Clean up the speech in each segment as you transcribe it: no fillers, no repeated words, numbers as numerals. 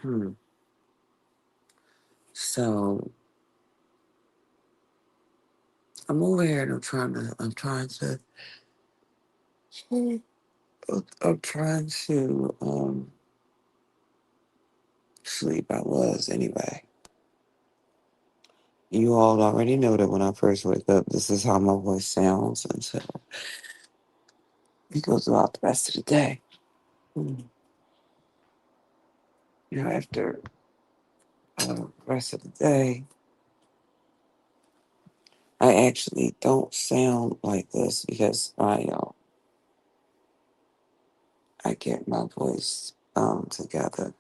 Hmm. So I'm over here and I'm trying to sleep. I was anyway. You all already know that when I first wake up, this is how my voice sounds until it goes throughout the rest of the day. Hmm. After the rest of the day, I actually don't sound like this because I get my voice together.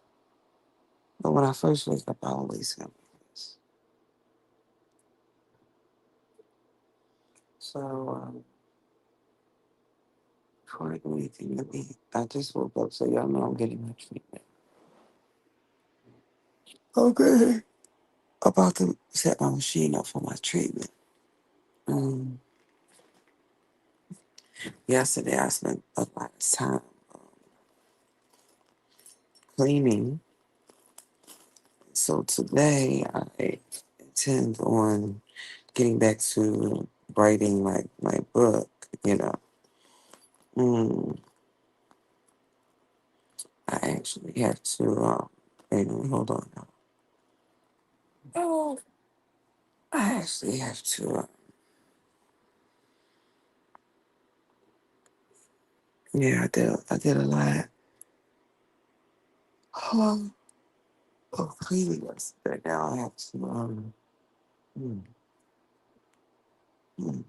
But when I first wake up, I always sound like this. So before I do anything, I just woke up, so y'all know I'm getting my treatment. Okay. About to set my machine up for my treatment. Um, Yesterday I spent a lot of time cleaning. So today I intend on getting back to writing my book, you know. Mm, I actually have to, wait a minute, hold on now. Oh, I actually have to, yeah, I did a lot um, of cleaning yesterday. Now I have to, mm, mm,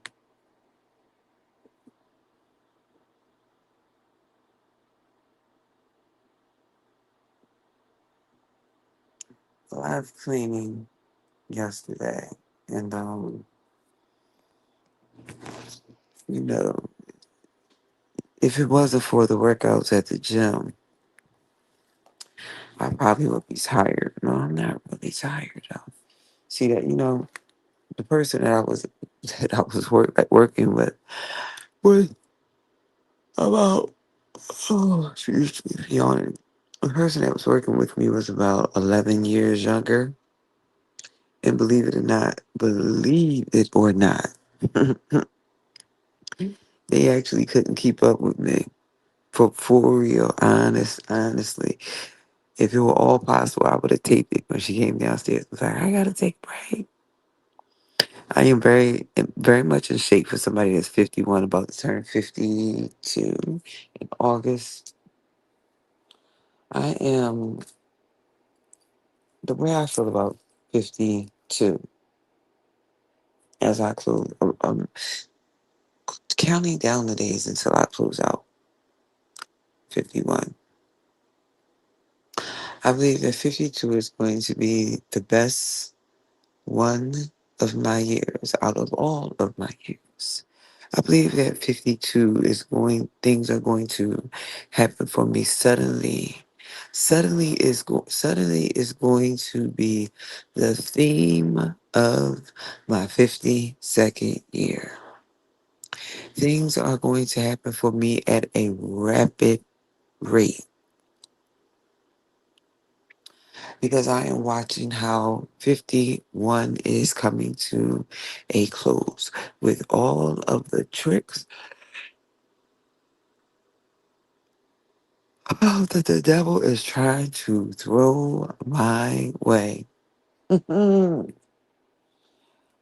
a lot of cleaning yesterday. And, you know, if it wasn't for the workouts at the gym, I probably would be tired. No, I'm not really tired though. See that, the person that I was that I was working with was about excuse me, yawning. The person that was working with me was about 11 years younger, and believe it or not, they actually couldn't keep up with me. For real, honestly, if it were all possible, I would have taped it when she came downstairs. I was like, I gotta take a break. I am very much in shape for somebody that's 51, about to turn 52 in August. I am the way I feel about 52 as I close, counting down the days until I close out 51. I believe that 52 is going to be the best one of my years out of all of my years. I believe that 52 things are going to happen for me suddenly. Suddenly is going to be the theme of my 52nd year. Things are going to happen for me at a rapid rate because I am watching how 51 is coming to a close with all of the tricks that the devil is trying to throw my way.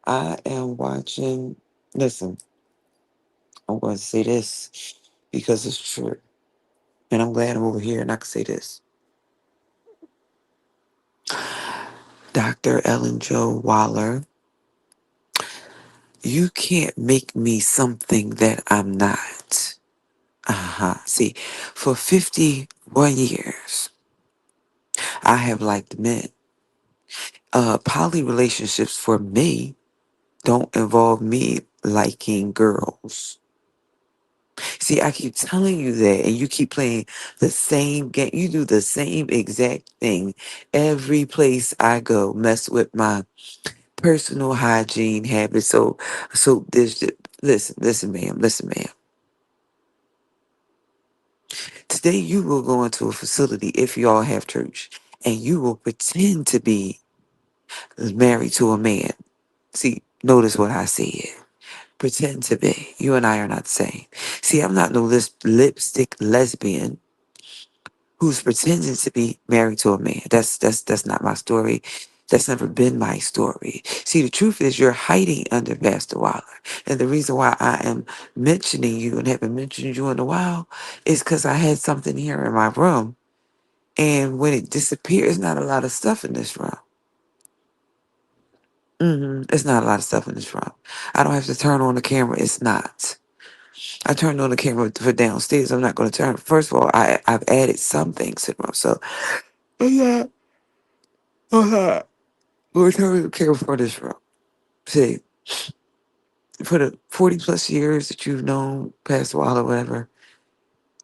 I am watching. Listen, I'm going to say this because it's true. And I'm glad I'm over here and I can say this. Dr. Ellen Joe Waller, you can't make me something that I'm not. See, for 51 years, I have liked men. Poly relationships for me don't involve me liking girls. See, I keep telling you that, and you keep playing the same game. You do the same exact thing every place I go. Mess with my personal hygiene habits. So listen, ma'am. Today you will go into a facility if y'all have church, and you will pretend to be married to a man. See, notice what I said. Pretend to be. You and I are not the same. See, I'm not no lipstick lesbian who's pretending to be married to a man. That's not my story. That's never been my story. See, the truth is you're hiding under Pastor Waller. And the reason why I am mentioning you and haven't mentioned you in a while is because I had something here in my room. And when it disappears, there's not a lot of stuff in this room. It's not a lot of stuff in this room. I don't have to turn on the camera. It's not. I turned on the camera for downstairs. I'm not going to turn. First of all, I've added some things to the room. So, yeah. We're turning the camera for this room. See, for the 40 plus years that you've known Pastor Wall or whatever,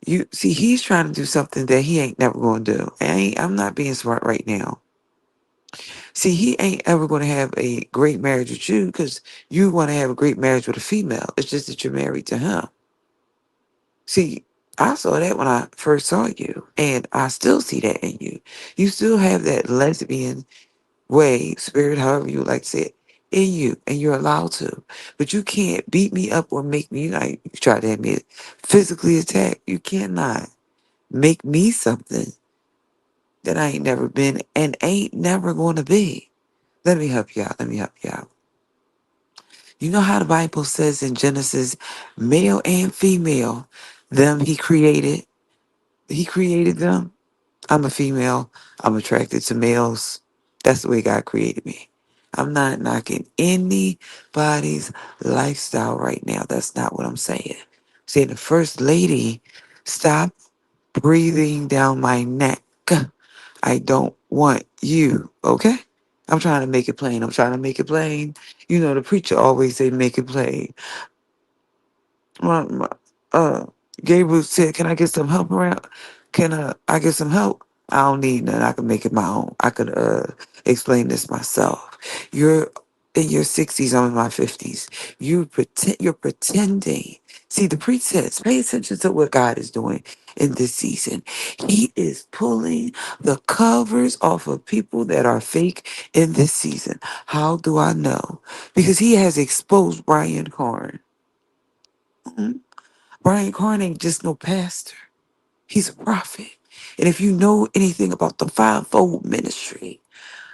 you see, he's trying to do something that he ain't never going to do. I'm not being smart right now. See, he ain't ever going to have a great marriage with you because you want to have a great marriage with a female. It's just that you're married to him. See, I saw that when I first saw you, and I still see that in you. You still have that lesbian way, spirit, however you like to say it, in you, and you're allowed to. But you can't beat me up or make me, like, you try to have me physically attack. You cannot make me something that I ain't never been and ain't never going to be. Let me help you out. Let me help you out. You know how the Bible says in Genesis, male and female, them he created. He created them. I'm a female. I'm attracted to males. That's the way God created me. I'm not knocking anybody's lifestyle right now. That's not what I'm saying. I'm saying the first lady, stop breathing down my neck. I don't want you. Okay? I'm trying to make it plain. I'm trying to make it plain. You know, the preacher always say make it plain. my, uh Gabriel said, "Can I get some help around? Can I get some help? I don't need none. I can make it my own. I could explain this myself. You're in your 60s, I'm in my 50s. You're pretending. See, the pretense, pay attention to what God is doing in this season. He is pulling the covers off of people that are fake in this season. How do I know? Because he has exposed Brian Carn. Brian Carn ain't just no pastor. He's a prophet. And if you know anything about the fivefold ministry,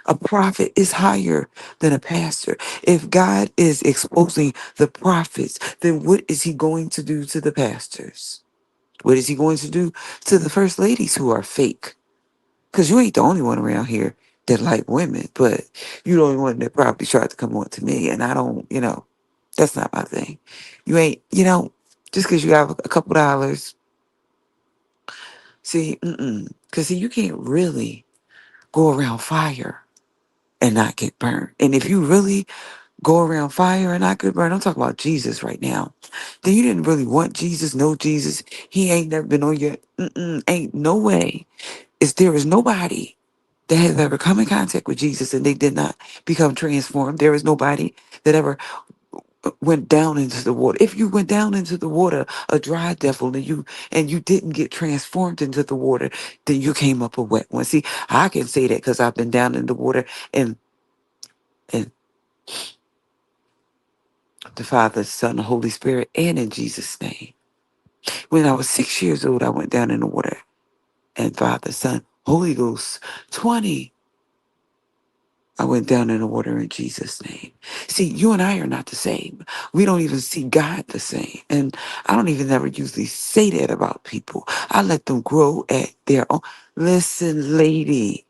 a prophet is higher than a pastor. If God is exposing the prophets, then what is he going to do to the pastors? What is he going to do to the first ladies who are fake? Because you ain't the only one around here that like women, but you the only one that probably tried to come on to me. And I don't, that's not my thing. You ain't, just because you have a couple dollars. See, because see, you can't really go around fire and not get burned. And if you really go around fire and not get burned, I'm talking about Jesus right now. Then you didn't really want Jesus, know Jesus. He ain't never been on your, ain't no way. There is nobody that has ever come in contact with Jesus and they did not become transformed. There is nobody that ever went down into the water. If you went down into the water, a dry devil, and you didn't get transformed into the water, then you came up a wet one. See, I can say that because I've been down in the water and the Father, Son, the Holy Spirit, and in Jesus' name. When I was 6 years old, I went down in the water, and Father, Son, Holy Ghost, 20. I went down in the water in Jesus' name. See, you and I are not the same. We don't even see God the same. And I don't even ever usually say that about people. I let them grow at their own. Listen, lady,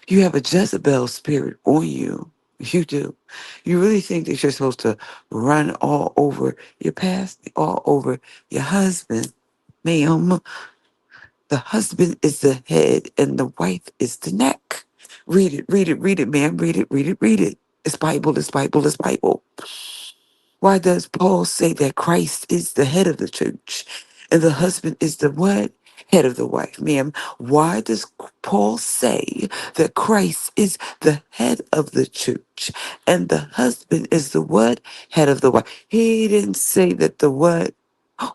you have a Jezebel spirit on you. You do. You really think that you're supposed to run all over your past, all over your husband? Ma'am, the husband is the head and the wife is the neck. Read it, ma'am. Read it, read it, read it. It's Bible, it's Bible, it's Bible. Why does Paul say that Christ is the head of the church and the husband is the what? Head of the wife, ma'am. Why does Paul say that Christ is the head of the church and the husband is the what? Head of the wife. He didn't say that the what?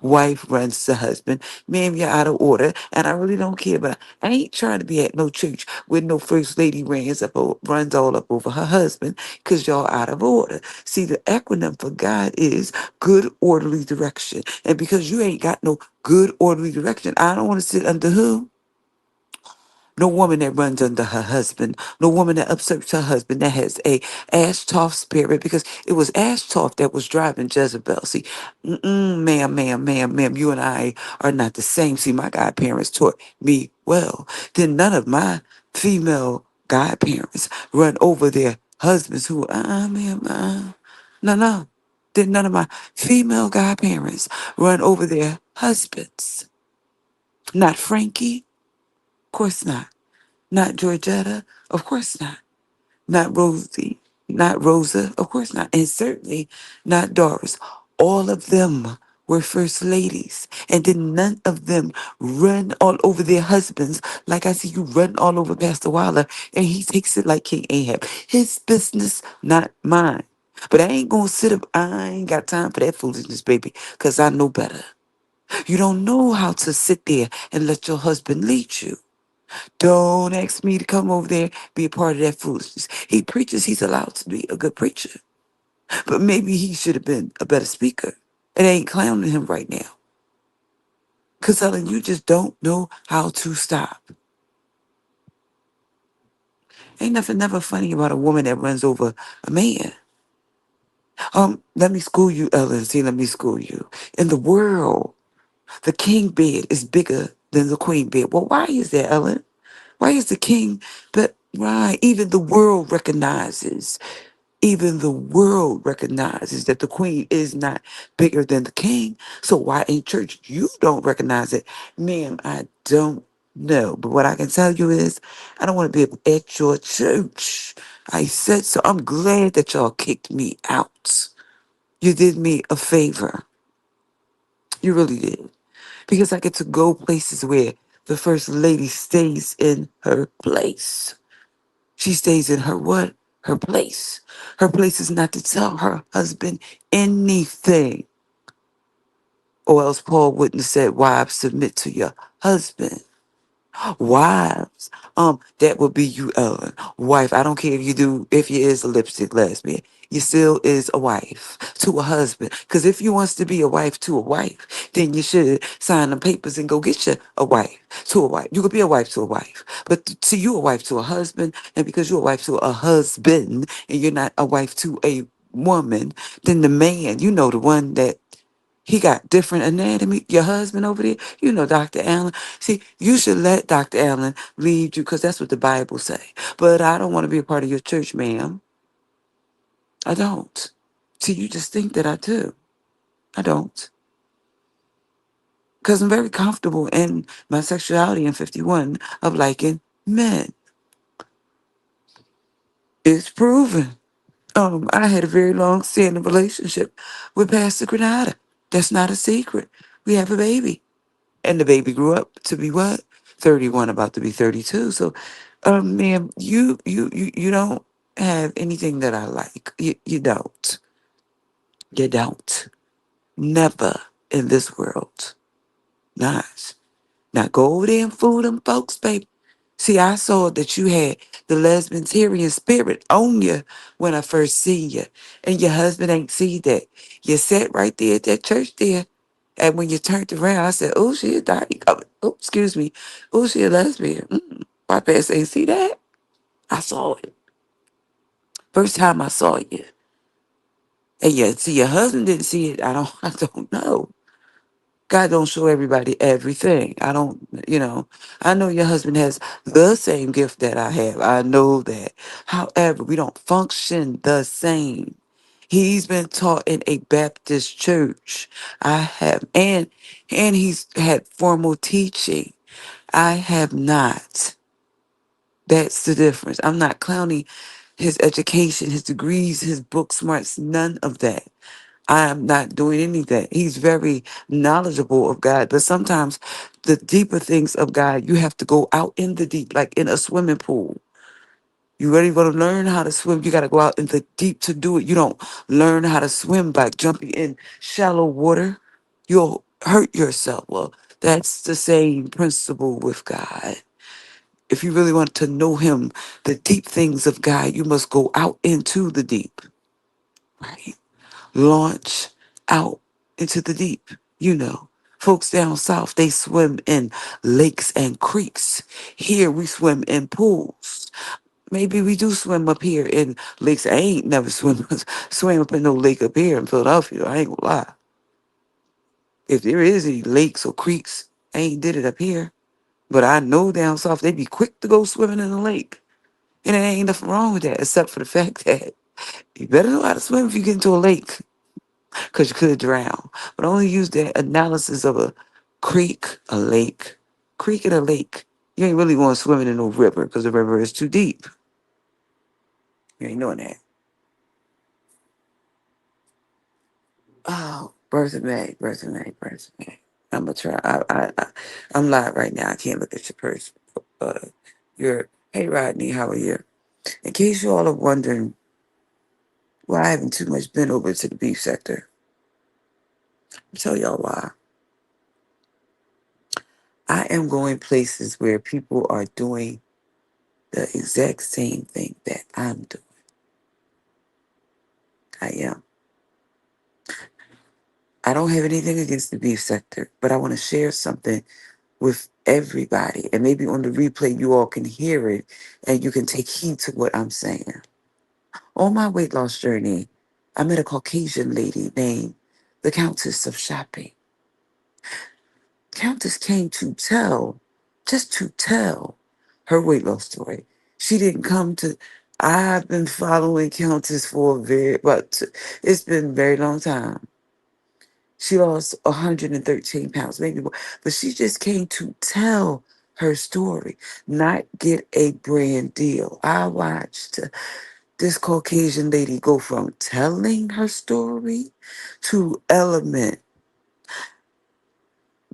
Wife runs the husband. Ma'am, you're out of order, and I really don't care. But I ain't trying to be at no church where no first lady runs all up over her husband because y'all out of order. See, the acronym for God is good orderly direction, and because you ain't got no good orderly direction, I don't want to sit under who? No woman that runs under her husband. No woman that usurps her husband that has a Ashtoth spirit because it was Ashtoth that was driving Jezebel. See, ma'am, you and I are not the same. See, my godparents taught me well. Then none of my female godparents run over their husbands who, ma'am, no. Then none of my female godparents run over their husbands. Not Frankie, of course not. Not Georgetta, of course not. Not Rosie, not Rosa, of course not. And certainly not Doris. All of them were first ladies. And then none of them run all over their husbands like I see you run all over Pastor Wilder. And he takes it like King Ahab. His business, not mine. But I ain't gonna sit up. I ain't got time for that foolishness, baby, because I know better. You don't know how to sit there and let your husband lead you. Don't ask me to come over there, be a part of that foolishness. He preaches, he's allowed to be a good preacher. But maybe he should have been a better speaker. It ain't clowning him right now. Because Ellen, you just don't know how to stop. Ain't nothing never funny about a woman that runs over a man. Let me school you, Ellen. See, let me school you. In the world, the king bed is bigger than the queen bed. Well, why is that, Ellen? Why is the king, but right, even the world recognizes that the queen is not bigger than the king. So why in church you don't recognize it? Ma'am, I don't know. But what I can tell you is I don't want to be at your church. I said so. I'm glad that y'all kicked me out. You did me a favor. You really did. Because I get to go places where the first lady stays in her place. She stays in her what? Her place. Her place is not to tell her husband anything. Or else Paul wouldn't have said, wives, submit to your husband. Wives, that would be you, Ellen. Wife, I don't care if you is a lipstick lesbian. You still is a wife to a husband. Because if you wants to be a wife to a wife, then you should sign the papers and go get you a wife to a wife. You could be a wife to a wife. But to you, a wife to a husband, and because you're a wife to a husband, and you're not a wife to a woman, then the man, the one that he got different anatomy. Your husband over there, Dr. Allen. See, you should let Dr. Allen lead you because that's what the Bible say. But I don't want to be a part of your church, ma'am. I don't. See, you just think that I do. I don't. Because I'm very comfortable in my sexuality in 51 of liking men. It's proven. I had a very long standing relationship with Pastor Granada. That's not a secret. We have a baby. And the baby grew up to be what? 31, about to be 32. So, ma'am, you don't have anything that I like. You don't. You don't. Never in this world. Not. Now go over there and fool them folks, baby. See, I saw that you had the lesbian spirit on you when I first seen you. And your husband ain't see that. You sat right there at that church there. And when you turned around, I said, oh, she a dyke. Oh, excuse me. Oh, she a lesbian. My parents ain't see that. I saw it. First time I saw you. And yeah, see, your husband didn't see it. I don't know. God don't show everybody everything. I know your husband has the same gift that I have. I know that. However, we don't function the same. He's been taught in a Baptist church. I have, and he's had formal teaching. I have not. That's the difference. I'm not clowning his education, his degrees, his book smarts, none of that. I'm not doing any of that. He's very knowledgeable of God, but sometimes the deeper things of God, you have to go out in the deep, like in a swimming pool. You really want to learn how to swim, you got to go out in the deep to do it. You don't learn how to swim by jumping in shallow water. You'll hurt yourself. Well, that's the same principle with God. If you really want to know Him, the deep things of God, you must go out into the deep, right? Launch out into the deep. You know, folks down south, they swim in lakes and creeks. Here we swim in pools. Maybe we do swim up here in lakes. I ain't never swam up in no lake up here in Philadelphia. I ain't gonna lie. If there is any lakes or creeks, I ain't did it up here. But I know down south they be quick to go swimming in the lake. And there ain't nothing wrong with that, except for the fact that you better know how to swim if you get into a lake, because you could drown. But only use that analysis of a creek, a lake. Creek and a lake. You ain't really going swimming in no river, because the river is too deep. You ain't knowing that. Oh, Bertha May, Bertha May, Bertha May. I'm gonna try. I'm live right now. I can't look at your purse. Uh, hey Rodney, how are you? In case you all are wondering why I haven't too much been over to the beef sector, I'll tell y'all why. I am going places where people are doing the exact same thing that I'm doing. I am. I don't have anything against the beef sector, but I want to share something with everybody. And maybe on the replay, you all can hear it and you can take heed to what I'm saying. On my weight loss journey, I met a Caucasian lady named the Countess of Shopping. Countess came to tell, just to tell her weight loss story. She didn't come to, I've been following Countess for it's been a very long time. She lost 113 pounds, maybe more. But she just came to tell her story, not get a brand deal. I watched this Caucasian lady go from telling her story to Element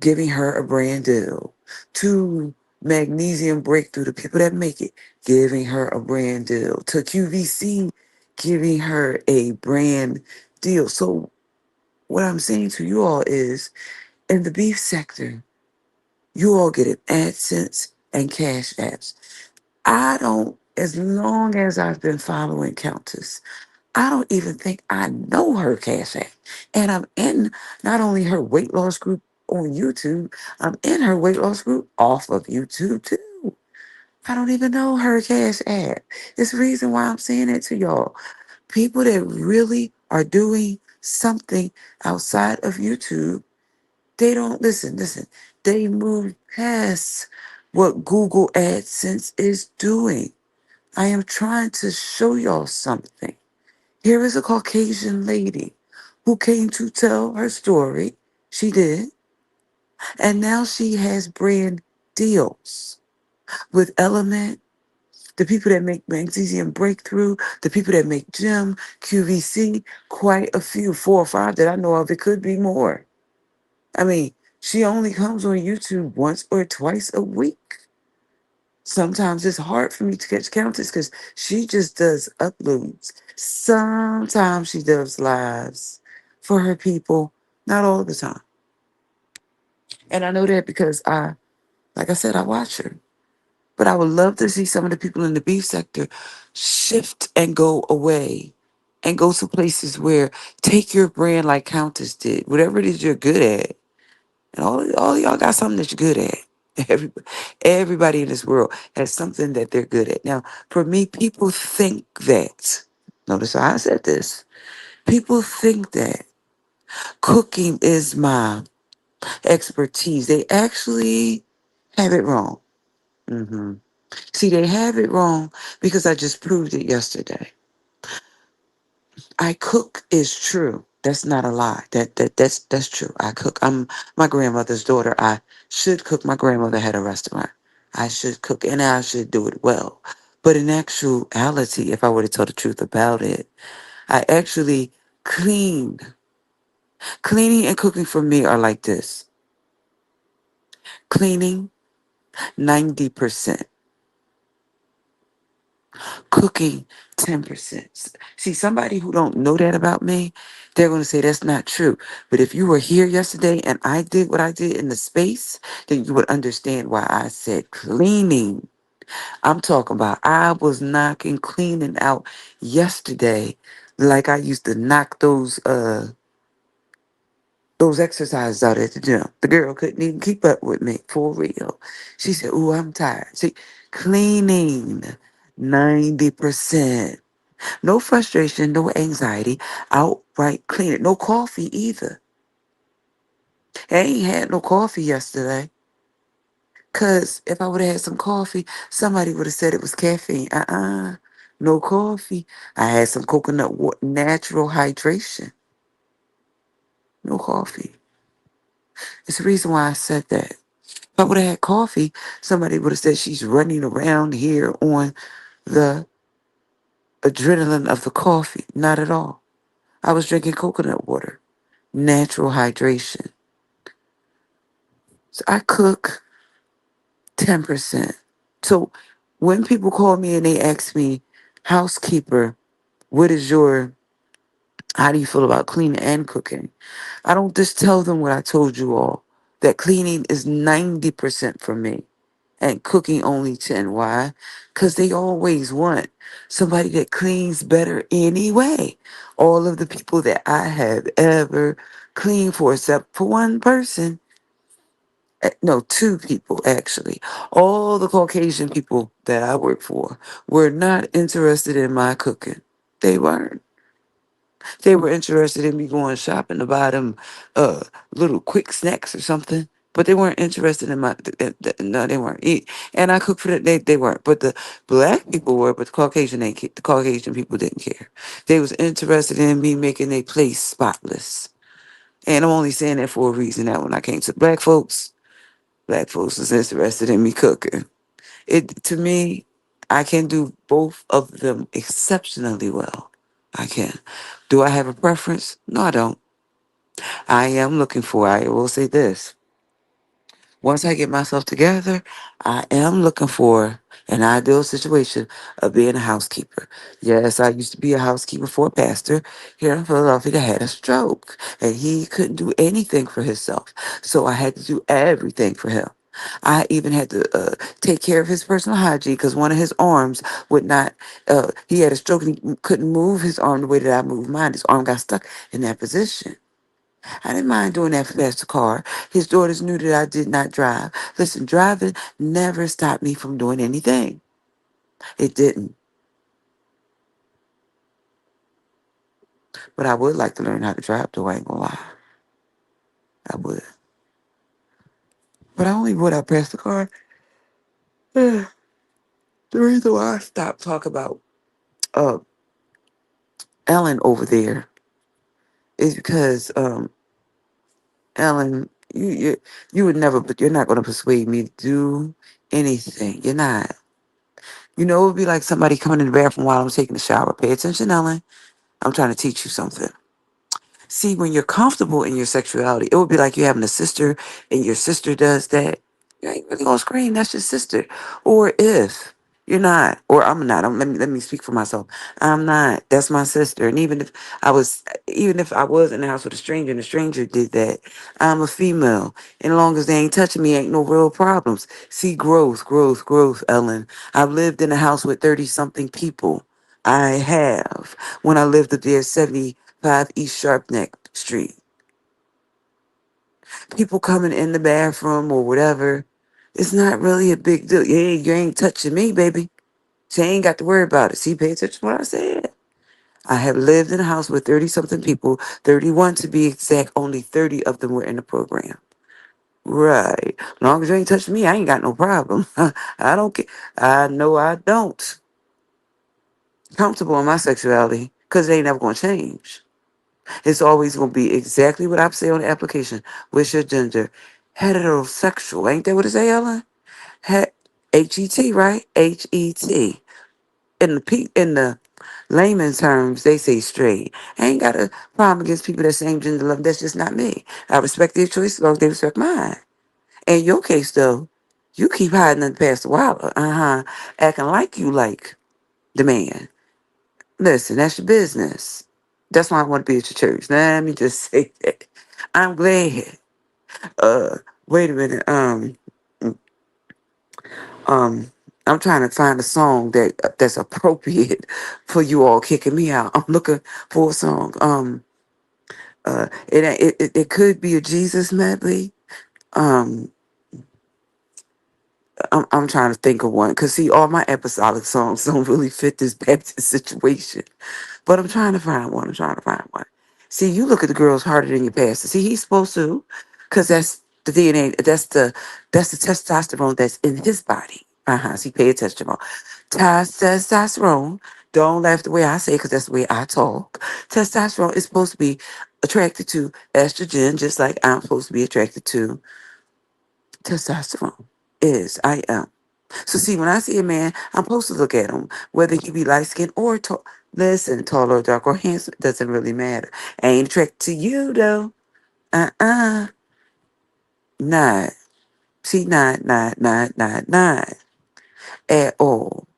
giving her a brand deal, to Magnesium Breakthrough, the people that make it, giving her a brand deal, to QVC giving her a brand deal. So what I'm saying to you all is, in the beef sector, you all get an AdSense and Cash Apps. I don't, as long as I've been following Countess, I don't even think I know her Cash App. And I'm in not only her weight loss group on YouTube, I'm in her weight loss group off of YouTube too. I don't even know her Cash App. It's the reason why I'm saying it to y'all. People that really are doing something outside of YouTube, they don't listen. They move past what Google AdSense is doing. I am trying to show y'all something. Here is a Caucasian lady who came to tell her story. She did. And now she has brand deals with Element, the people that make Magnesium Breakthrough, the people that make Gym, QVC, quite a few, 4 or 5 that I know of. It could be more. I mean, she only comes on YouTube once or twice a week. Sometimes it's hard for me to catch Countess because she just does uploads. Sometimes she does lives for her people, not all the time. And I know that because like I said, I watch her. But I would love to see some of the people in the beef sector shift and go away and go to places where take your brand like Countess did, whatever it is you're good at. And all y'all got something that you're good at. Everybody in this world has something that they're good at. Now, for me, people think that, notice how I said this, people think that cooking is my expertise. They actually have it wrong. See, they have it wrong because I just proved it yesterday. I cook is true. That's not a lie. That's true. I cook. I'm my grandmother's daughter. I should cook. My grandmother had a restaurant. I should cook and I should do it well. But in actuality, if I were to tell the truth about it, I actually clean. Cleaning and cooking for me are like this. Cleaning 90%. Cooking 10%. See, somebody who don't know that about me, they're going to say that's not true. But if you were here yesterday and I did what I did in the space, then you would understand why I said cleaning. I'm talking about I was knocking cleaning out yesterday like I used to knock those exercises out at the gym. The girl couldn't even keep up with me, for real. She said, "Ooh, I'm tired." See, cleaning 90%. No frustration, no anxiety, outright cleaning. No coffee either. I ain't had no coffee yesterday. Cause if I would have had some coffee, somebody would have said it was caffeine. No coffee. I had some coconut water, natural hydration. No coffee. It's the reason why I said that. If I would have had coffee, somebody would have said she's running around here on the adrenaline of the coffee. Not at all. I was drinking coconut water, natural hydration. So I cook 10%. So when people call me and they ask me, housekeeper, what is your, how do you feel about cleaning and cooking? I don't just tell them what I told you all, that cleaning is 90% for me and cooking only 10. Why? Because they always want somebody that cleans better anyway. All of the people that I have ever cleaned for, except for one person, no, two people actually. All the Caucasian people that I work for were not interested in my cooking. They weren't. They were interested in me going shopping to buy them uh little quick snacks or something. But they weren't interested in my. No, they weren't. And I cooked for them. They weren't. But the black people were. But the Caucasian ain't. The Caucasian people didn't care. They was interested in me making their place spotless. And I'm only saying that for a reason. That when I came to black folks is interested in me cooking. It to me, I can do both of them exceptionally well. I can. Do I have a preference? No, I don't. I am looking for, I will say this. Once I get myself together, I am looking for an ideal situation of being a housekeeper. Yes, I used to be a housekeeper for a pastor here in Philadelphia that had a stroke, and he couldn't do anything for himself. So I had to do everything for him. I even had to take care of his personal hygiene because one of his arms would not, he had a stroke and he couldn't move his arm the way that I moved mine. His arm got stuck in that position. I didn't mind doing that for Pastor Carr. His daughters knew that I did not drive. Listen, driving never stopped me from doing anything. It didn't. But I would like to learn how to drive, though. I ain't gonna lie. I would. But I only would out Pastor Carr. The reason why I stopped talking about uh, Ellen over there is because Ellen, you would never, but you're not gonna persuade me to do anything. You're not. You know, it would be like somebody coming in the bathroom while I'm taking a shower. Pay attention, Ellen. I'm trying to teach you something. See, when you're comfortable in your sexuality, it would be like you having a sister and your sister does that. You ain't really gonna scream, that's your sister. Or if you're not, or I'm not, let me speak for myself. I'm not. That's my sister. And even if I was in the house with a stranger and a stranger did that, I'm a female. And as long as they ain't touching me, ain't no real problems. See, growth, Ellen. I've lived in a house with 30 something people. I have. When I lived up there, 75 East Sharpneck Street. People coming in the bathroom or whatever, it's not really a big deal. You ain't touching me, baby. So you ain't got to worry about it. See, pay attention to what I said. I have lived in a house with 30 something people, 31 to be exact, only 30 of them were in the program. Right. As long as you ain't touching me, I ain't got no problem. I don't care. I know I don't. Comfortable in my sexuality because it ain't never going to change. It's always going to be exactly what I say on the application. What's your gender? Heterosexual. Ain't that what it say, Ellen? Het, H-E-T, right? H-E-T. In the layman terms, they say straight. I ain't got a problem against people that same gender love. That's just not me. I respect their choice as long as they respect mine. In your case, though, you keep hiding in the past a while. Acting like you like. the man. Listen, that's your business. That's why I want to be at your church. Let me just say that. I'm glad. Uh, wait a minute. Um, I'm trying to find a song that's appropriate for you all kicking me out. I'm looking for a song. It could be a Jesus medley. Um, I'm trying to think of one because see, all my apostolic songs don't really fit this Baptist situation. But I'm trying to find one. I'm trying to find one. See, you look at the girls harder than your pastor. See, he's supposed to, because that's the DNA. That's the testosterone that's in his body. See, pay attention. Testosterone. Don't laugh the way I say, because that's the way I talk. Testosterone is supposed to be attracted to estrogen, just like I'm supposed to be attracted to testosterone. I am. So see, when I see a man, I'm supposed to look at him, whether he be light skinned or tall. Listen, tall or dark or handsome, doesn't really matter. I ain't attracted to you though. Uh-uh. Not. See, not at all.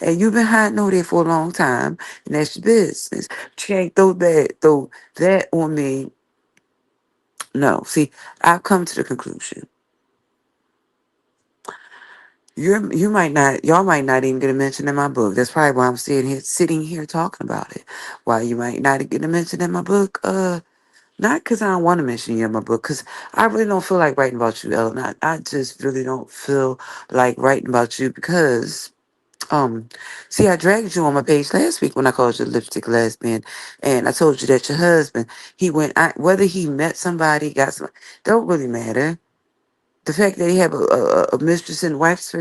And you've been hiding over there for a long time, and that's your business. But you can't throw that on me. No. See, I've come to the conclusion. Y'all might not even get a mention in my book. That's probably why I'm sitting here talking about it. Why you might not get a mention in my book? Not because I don't want to mention you in my book, because I really don't feel like writing about you, Ellen. I just really don't feel like writing about you because see, I dragged you on my page last week when I called you a lipstick lesbian, and I told you that your husband, whether he met somebody, got some, don't really matter. The fact that he have a mistress and wife,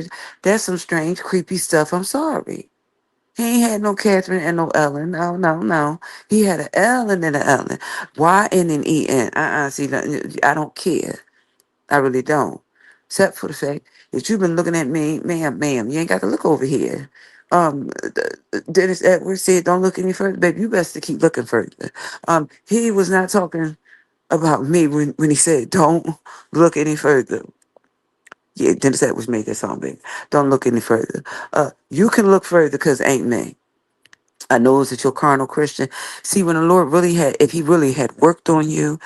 that's some strange, creepy stuff. I'm sorry. He ain't had no Catherine and no Ellen. No, no, no. He had an Ellen and an Ellen. Y-N and E-N. See, I don't care. I really don't. Except for the fact that you've been looking at me, ma'am, you ain't got to look over here. Dennis Edwards said, don't look any further. Baby, you best to keep looking further. He was not talking about me when he said, don't look any further. Yeah, Dennis Edwards made that song big. Don't look any further. You can look further because it ain't me. I know that you're a carnal Christian. See, when the Lord if he really had worked on you,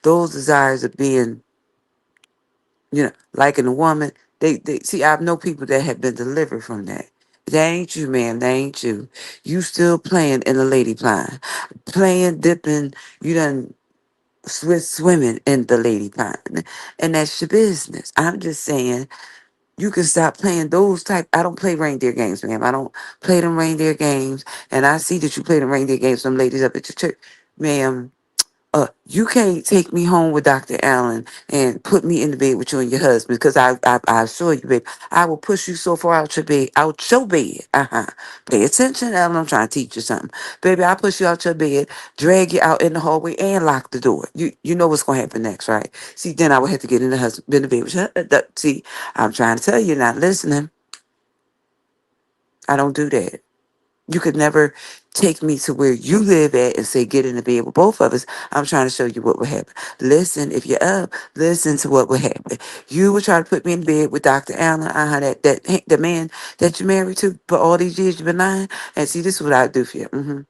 those desires of being, like in a woman, they see, I know people that have been delivered from that. That ain't you, ma'am. That ain't you. You still playing in the lady pond. Playing, dipping, you done swimming in the lady pond. And that's your business. I'm just saying, you can stop playing those type. I don't play reindeer games, ma'am. I don't play them reindeer games. And I see that you play them reindeer games, some ladies up at your church. Ma'am, you can't take me home with Dr. Allen and put me in the bed with you and your husband, because I assure you, babe, I will push you so far out your bed. Pay attention, Allen. I'm trying to teach you something. Baby, I'll push you out your bed, drag you out in the hallway, and lock the door. You know what's going to happen next, right? See, then I would have to get in the bed with you. See, I'm trying to tell you, you're not listening. I don't do that. You could never take me to where you live at and say, get in the bed with both of us. I'm trying to show you what would happen. Listen, if you're up, listen to what would happen. You would try to put me in bed with Dr. Allen, the man that you married to for all these years you've been lying. And see, this is what I do for you.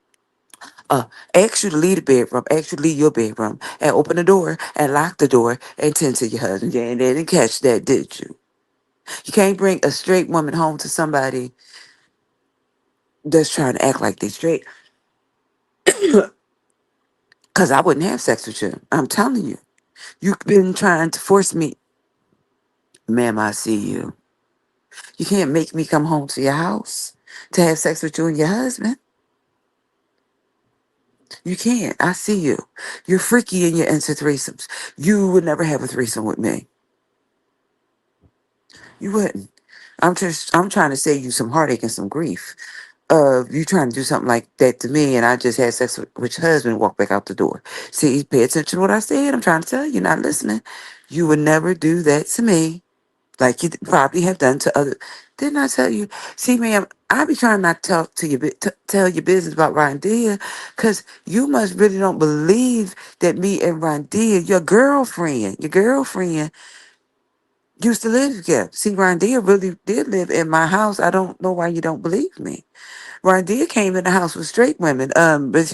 Uh, Ask you to leave the bedroom, ask you to leave your bedroom, and open the door, and lock the door, and tend to your husband. Yeah, and they didn't catch that, did you? You can't bring a straight woman home to somebody that's trying to act like they straight. Because I wouldn't have sex with you. I'm telling you. You've been trying to force me. Ma'am, I see you. You can't make me come home to your house to have sex with you and your husband. You can't. I see you. You're freaky and you're into threesomes. You would never have a threesome with me. You wouldn't. I'm trying to save you some heartache and some grief. You trying to do something like that to me, and I just had sex with your husband and walk back out the door. See, pay attention to what I said. I'm trying to tell you, you're not listening. You would never do that to me, like you probably have done to other. Didn't I tell you? See, ma'am, I be trying not to talk to you, tell your business about Rondea, because you must really don't believe that me and Rondea, your girlfriend, used to live together. See, Rondea really did live in my house. I don't know why you don't believe me. Rondea came in the house with straight women. But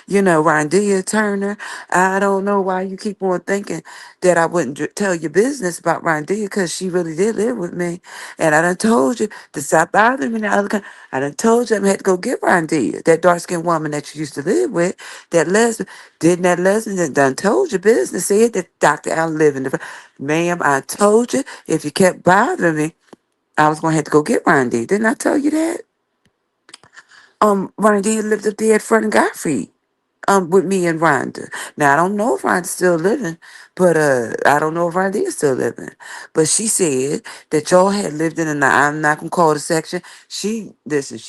Rondea Turner, I don't know why you keep on thinking that I wouldn't tell your business about Rondea because she really did live with me. And I done told you to stop bothering me. I done told you I had to go get Rondea, that dark skinned woman that you used to live with, that lesbian. Didn't that lesbian that done told your business, said that Dr. Allen lived in the. Ma'am, I told you if you kept bothering me, I was going to have to go get Rondea. Didn't I tell you that? Rondea lived up there at Front and Godfrey, with me and Rhonda. Now I don't know if Rhonda's still living, but I don't know if Rhonda is still living. But she said that y'all had lived in, and I'm not gonna call it a section. She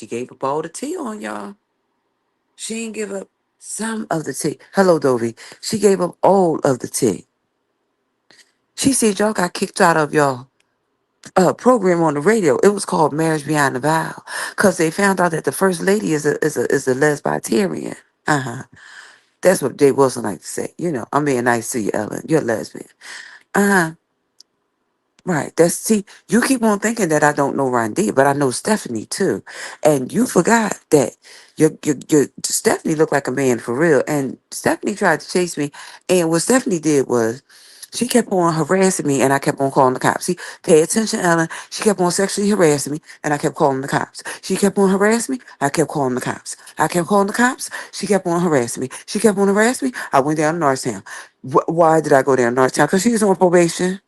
gave up all the tea on y'all. She didn't give up some of the tea. Hello, Dovie. She gave up all of the tea. She said y'all got kicked out of y'all program on the radio. It was called Marriage Beyond the Vow, because they found out that the first lady is a lesbian. Uh-huh. That's what Jay Wilson like to say. I'm being nice to you, Ellen. You're a lesbian. Uh-huh. Right. See, you keep on thinking that I don't know Rondé, but I know Stephanie too. And you forgot that your Stephanie looked like a man for real. And Stephanie tried to chase me. And what Stephanie did was she kept on harassing me and I kept on calling the cops. See, pay attention, Ellen. She kept on sexually harassing me and I kept calling the cops. She kept on harassing me. I kept calling the cops. I kept calling the cops. She kept on harassing me. She kept on harassing me. I went down to Norristown. Why did I go down to Norristown? Because she was on probation.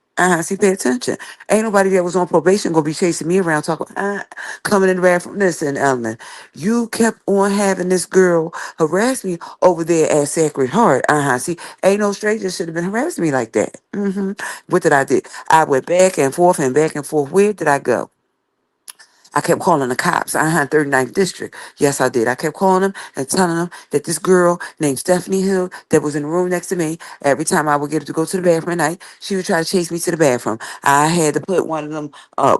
See, pay attention. Ain't nobody that was on probation gonna be chasing me around talking, coming in the bathroom. Listen, Ellen, you kept on having this girl harass me over there at Sacred Heart. See, ain't no stranger should have been harassing me like that. What did I do? I went back and forth and back and forth. Where did I go? I kept calling the cops. I had 39th District. Yes, I did. I kept calling them and telling them that this girl named Stephanie Hill that was in the room next to me, every time I would get her to go to the bathroom at night, she would try to chase me to the bathroom. I had to put one of them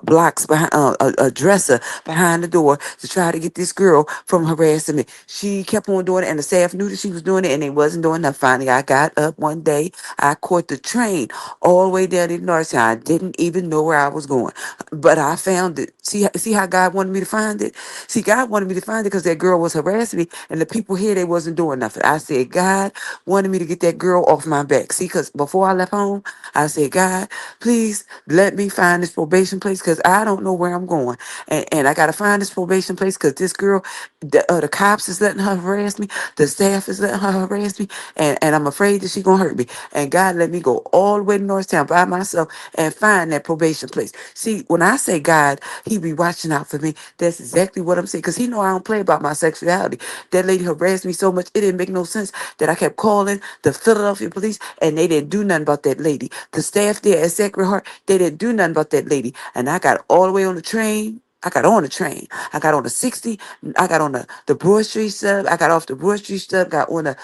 blocks behind, a dresser behind the door to try to get this girl from harassing me. She kept on doing it, and the staff knew that she was doing it, and they wasn't doing enough. Finally, I got up one day. I caught the train all the way down to Northtown. I didn't even know where I was going, but I found it. See how God wanted me to find it? See, God wanted me to find it because that girl was harassing me, and the people here, they wasn't doing nothing. I said, God wanted me to get that girl off my back. See, because before I left home, I said, God, please let me find this probation place because I don't know where I'm going. And I got to find this probation place because this girl, the cops is letting her harass me. The staff is letting her harass me. And I'm afraid that she going to hurt me. And God let me go all the way to Northtown by myself and find that probation place. See, when I say God, he be watching out for me. That's exactly what I'm saying. Because he know I don't play about my sexuality. That lady harassed me so much, it didn't make no sense that I kept calling the Philadelphia police and they didn't do nothing about that lady. The staff there at Sacred Heart, they didn't do nothing about that lady. And I got all the way on the train. I got on the train. I got on the 60. I got on the Broad Street sub. I got off the Broad Street sub. Got on the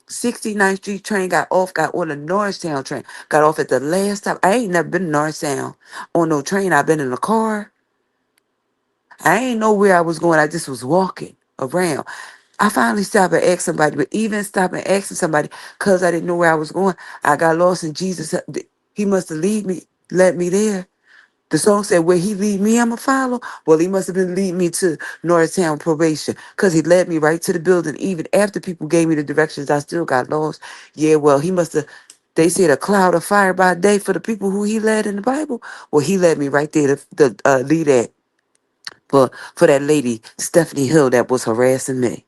69th Street train. Got off. Got on the Norristown train. Got off at the last stop. I ain't never been to Norristown on no train. I've been in a car. I ain't know where I was going. I just was walking around. I finally stopped and asked somebody, but even stopping asking somebody because I didn't know where I was going, I got lost in Jesus. He must have led me there. The song said, where he lead me, I'ma follow. Well, he must have been leading me to Norristown probation because he led me right to the building. Even after people gave me the directions, I still got lost. Yeah, well, he must have, they said a cloud of fire by day for the people who he led in the Bible. Well, he led me right there to lead that for that lady, Stephanie Hill, that was harassing me.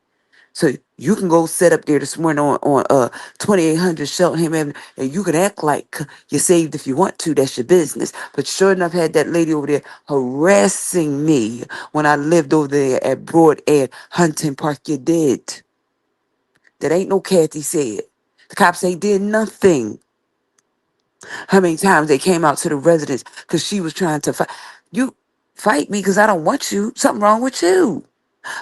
So you can go sit up there this morning on 2800 Cheltenham Avenue, and you can act like you're saved if you want to. That's your business. But sure enough, had that lady over there harassing me when I lived over there at Broad and Hunting Park. You did. That ain't no Kathy said. The cops ain't did nothing. How many times they came out to the residence because she was trying to fight. You fight me because I don't want you. Something wrong with you.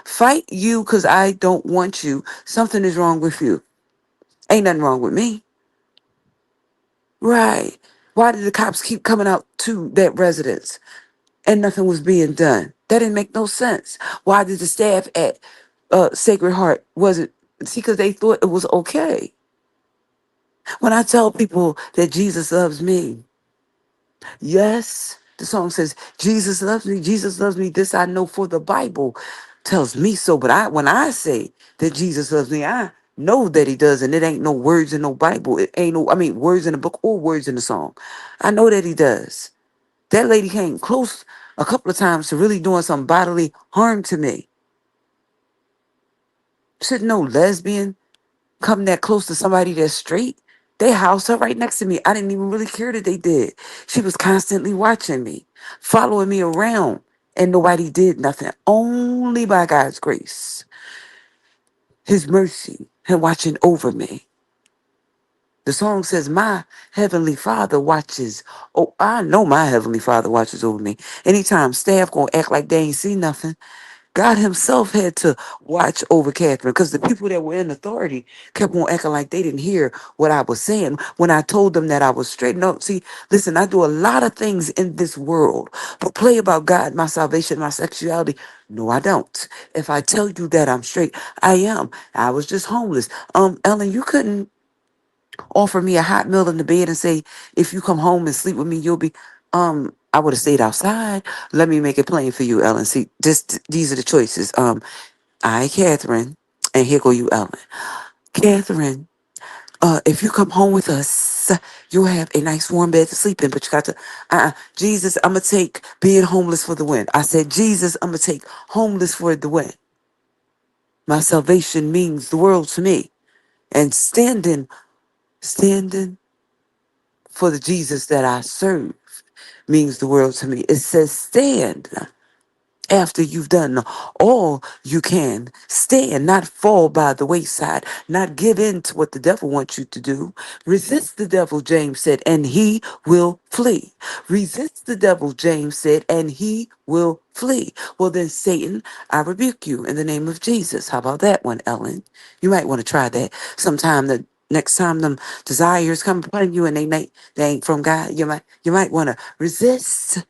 Fight you because I don't want you. Something is wrong with you. Ain't nothing wrong with me. Right. Why did the cops keep coming out to that residence and nothing was being done? That didn't make no sense. Why did the staff at Sacred Heart wasn't? See, because they thought it was okay. When I tell people that Jesus loves me, yes, the song says, Jesus loves me, this I know for the Bible. tells me so. But when I say that Jesus loves me, I know that he does. And it ain't no words in no Bible. It ain't no, I mean, words in the book or words in the song. I know that he does. That lady came close a couple of times to really doing some bodily harm to me. Should no lesbian come that close to somebody that's straight. They housed her right next to me. I didn't even really care that they did. She was constantly watching me, following me around, and nobody did nothing. Only by God's grace, his mercy, him watching over me. The song says, my heavenly father watches. Oh, I know my heavenly father watches over me. Anytime staff gonna act like they ain't see nothing, God himself had to watch over Catherine because the people that were in authority kept on acting like they didn't hear what I was saying when I told them that I was straight. No, see, listen, I do a lot of things in this world, but play about God, my salvation, my sexuality. No, I don't. If I tell you that I'm straight, I am. I was just homeless. Ellen, you couldn't offer me a hot meal in the bed and say, if you come home and sleep with me, you'll be, I would have stayed outside. Let me make it plain for you, Ellen. See, just these are the choices. Catherine, and here go you, Ellen. Catherine, if you come home with us, you'll have a nice warm bed to sleep in, but you got to, Jesus, I'm going to take being homeless for the win. I said, Jesus, I'm going to take homeless for the win. My salvation means the world to me. And standing for the Jesus that I serve means the world to me. It says stand after you've done all you can. Stand, not fall by the wayside, not give in to what the devil wants you to do. Resist the devil, James said, and he will flee. Resist the devil, James said, and he will flee. Well, then, Satan, I rebuke you in the name of Jesus. How about that one, Ellen? You might want to try that sometime. The next time them desires come upon you and they ain't from God, you might want to resist,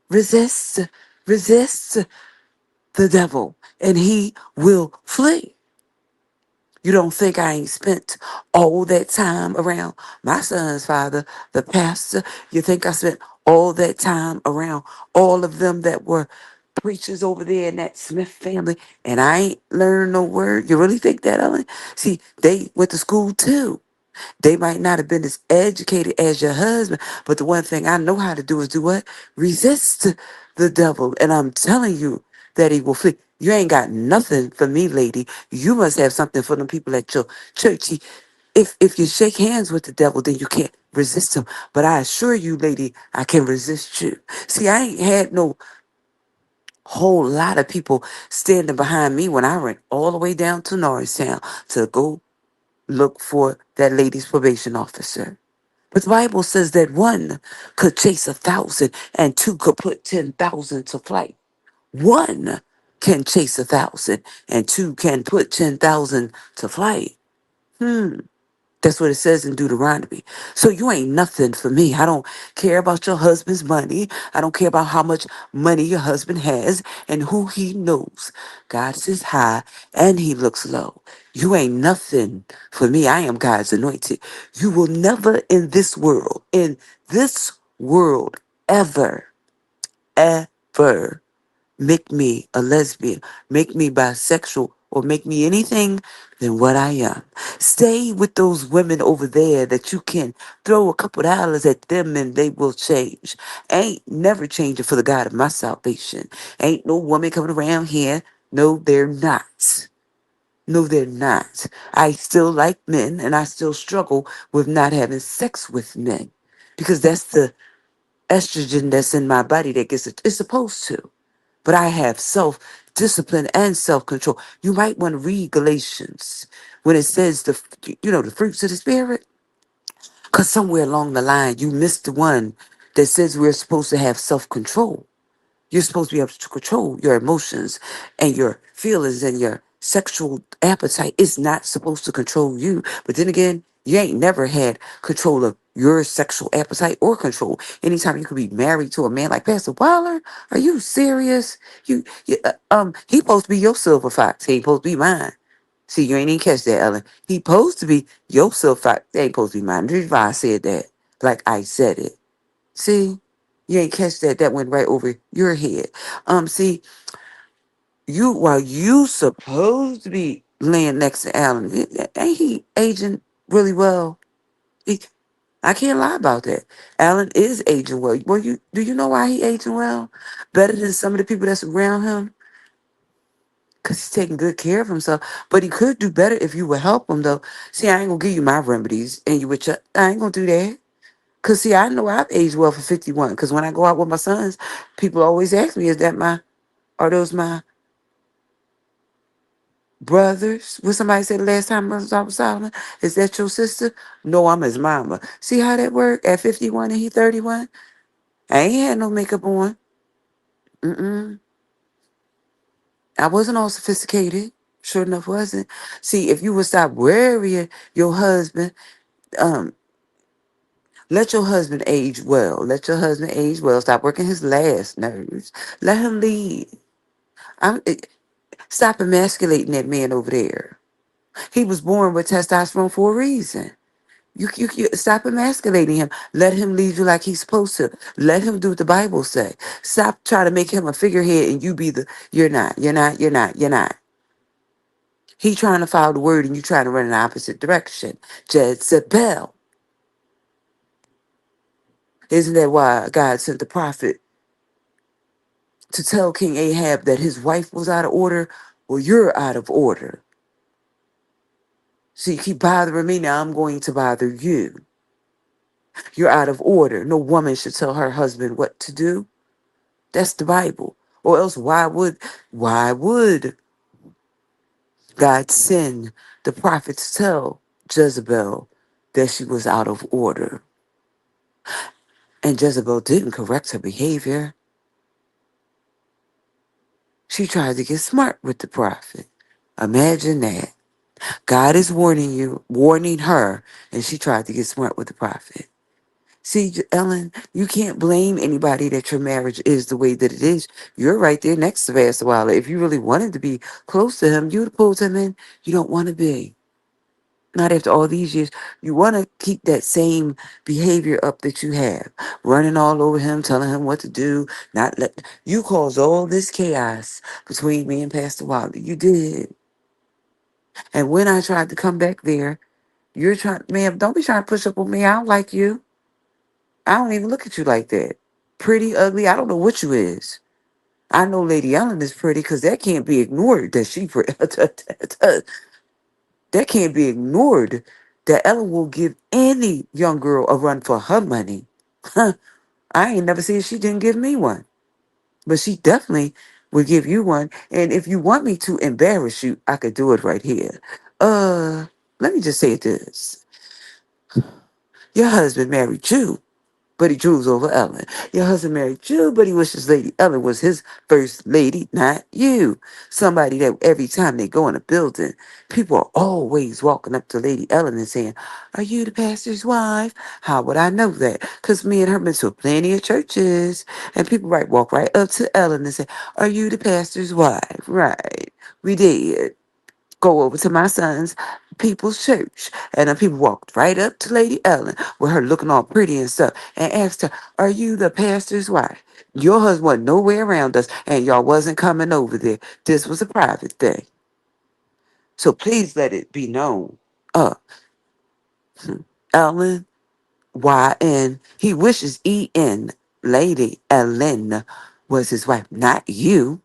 resist the devil, and he will flee. You don't think I ain't spent all that time around my son's father, the pastor? You think I spent all that time around all of them that were preachers over there in that Smith family, and I ain't learned no word? You really think that, Ellen? See, they went to school too. They might not have been as educated as your husband, but the one thing I know how to do is do what? Resist the devil. And I'm telling you that he will flee. You ain't got nothing for me, lady. You must have something for them people at your church. See, if you shake hands with the devil, then you can't resist him. But I assure you, lady, I can resist you. See, I ain't had no whole lot of people standing behind me when I went all the way down to Norristown to go look for that lady's probation officer. But the Bible says that one could chase 1,000 and two could put 10,000 to flight. One can chase 1,000 and two can put 10,000 to flight. That's what it says in Deuteronomy. So you ain't nothing for me. I don't care about your husband's money. I don't care about how much money your husband has and who he knows. God sits high and he looks low. You ain't nothing for me. I am God's anointed. You will never in this world, ever, ever make me a lesbian, make me bisexual, or make me anything than what I am. Stay with those women over there that you can throw a couple dollars at them and they will change. Ain't never changing for the God of my salvation. Ain't no woman coming around here. No, they're not. No, they're not. I still like men and I still struggle with not having sex with men because that's the estrogen that's in my body that gets it's supposed to. But I have self discipline and self control. You might want to read Galatians when it says the fruits of the spirit, because somewhere along the line you missed the one that says we're supposed to have self control. You're supposed to be able to control your emotions and your feelings and your sexual appetite. It's not supposed to control you. But then again, you ain't never had control of your sexual appetite or control. Anytime you could be married to a man like Pastor Waller, are you serious? He supposed to be your silver fox. He ain't supposed to be mine. See, you ain't even catch that, Ellen. He supposed to be your silver fox. They ain't supposed to be mine. The reason why I said that, like I said it. See, you ain't catch that. That went right over your head. See, While you supposed to be laying next to Alan, ain't he aging really well? He, I can't lie about that. Alan is aging well. Well, do you know why he aging well? Better than some of the people that's around him? Because he's taking good care of himself. But he could do better if you would help him, though. See, I ain't going to give you my remedies and you would I ain't going to do that. Because, see, I know I've aged well for 51. Because when I go out with my sons, people always ask me, are those my brothers? What somebody said the last time I was silent? Is that your sister? No, I'm his mama. See how that work? At 51 and he 31? I ain't had no makeup on. Mm-mm. I wasn't all sophisticated. Sure enough, wasn't. See, if you would stop worrying your husband, um, let your husband age well. Let your husband age well. Stop working his last nerves. Let him lead. I'm, eh, Stop emasculating that man over there. He was born with testosterone for a reason. You stop emasculating him. Let him lead you like he's supposed to. Let him do what the Bible say. Stop trying to make him a figurehead and you be you're not, you're not, you're not, you're not. He trying to follow the word and you trying to run in the opposite direction. Jezebel. Isn't that why God sent the prophet to tell King Ahab that his wife was out of order? Well, you're out of order. So you keep bothering me, now I'm going to bother you. You're out of order. No woman should tell her husband what to do. That's the Bible. Or else why would God send the prophet to tell Jezebel that she was out of order? And Jezebel didn't correct her behavior. She tried to get smart with the prophet. Imagine that. God is warning her, and she tried to get smart with the prophet. See, Ellen, you can't blame anybody that your marriage is the way that it is. You're right there next to Pastor Wilder. If you really wanted to be close to him, you would have pulled him in. You don't want to be. Not after all these years. You want to keep that same behavior up that you have. Running all over him, telling him what to do. Not let You caused all this chaos between me and Pastor Wilder. You did. And when I tried to come back there, you're trying, ma'am, don't be trying to push up on me. I don't like you. I don't even look at you like that. Pretty, ugly, I don't know what you is. I know Lady Ellen is pretty because that can't be ignored that she pretty. That can't be ignored that Ellen will give any young girl a run for her money. Huh. I ain't never seen she didn't give me one. But she definitely would give you one. And if you want me to embarrass you, I could do it right here. Let me just say this. Your husband married you, but he drools over Ellen. Your husband married you, but he wishes Lady Ellen was his first lady, not you. Somebody that every time they go in a building, people are always walking up to Lady Ellen and saying, "Are you the pastor's wife?" How would I know that? Because me and her been to plenty of churches, and people walk right up to Ellen and say, "Are you the pastor's wife?" Right. We did go over to my son's people's church. And the people walked right up to Lady Ellen with her looking all pretty and stuff and asked her, "Are you the pastor's wife?" Your husband wasn't nowhere around us and y'all wasn't coming over there. This was a private thing. So please let it be known. Uh, Ellen, Y-N, he wishes E-N, Lady Ellen was his wife, not you.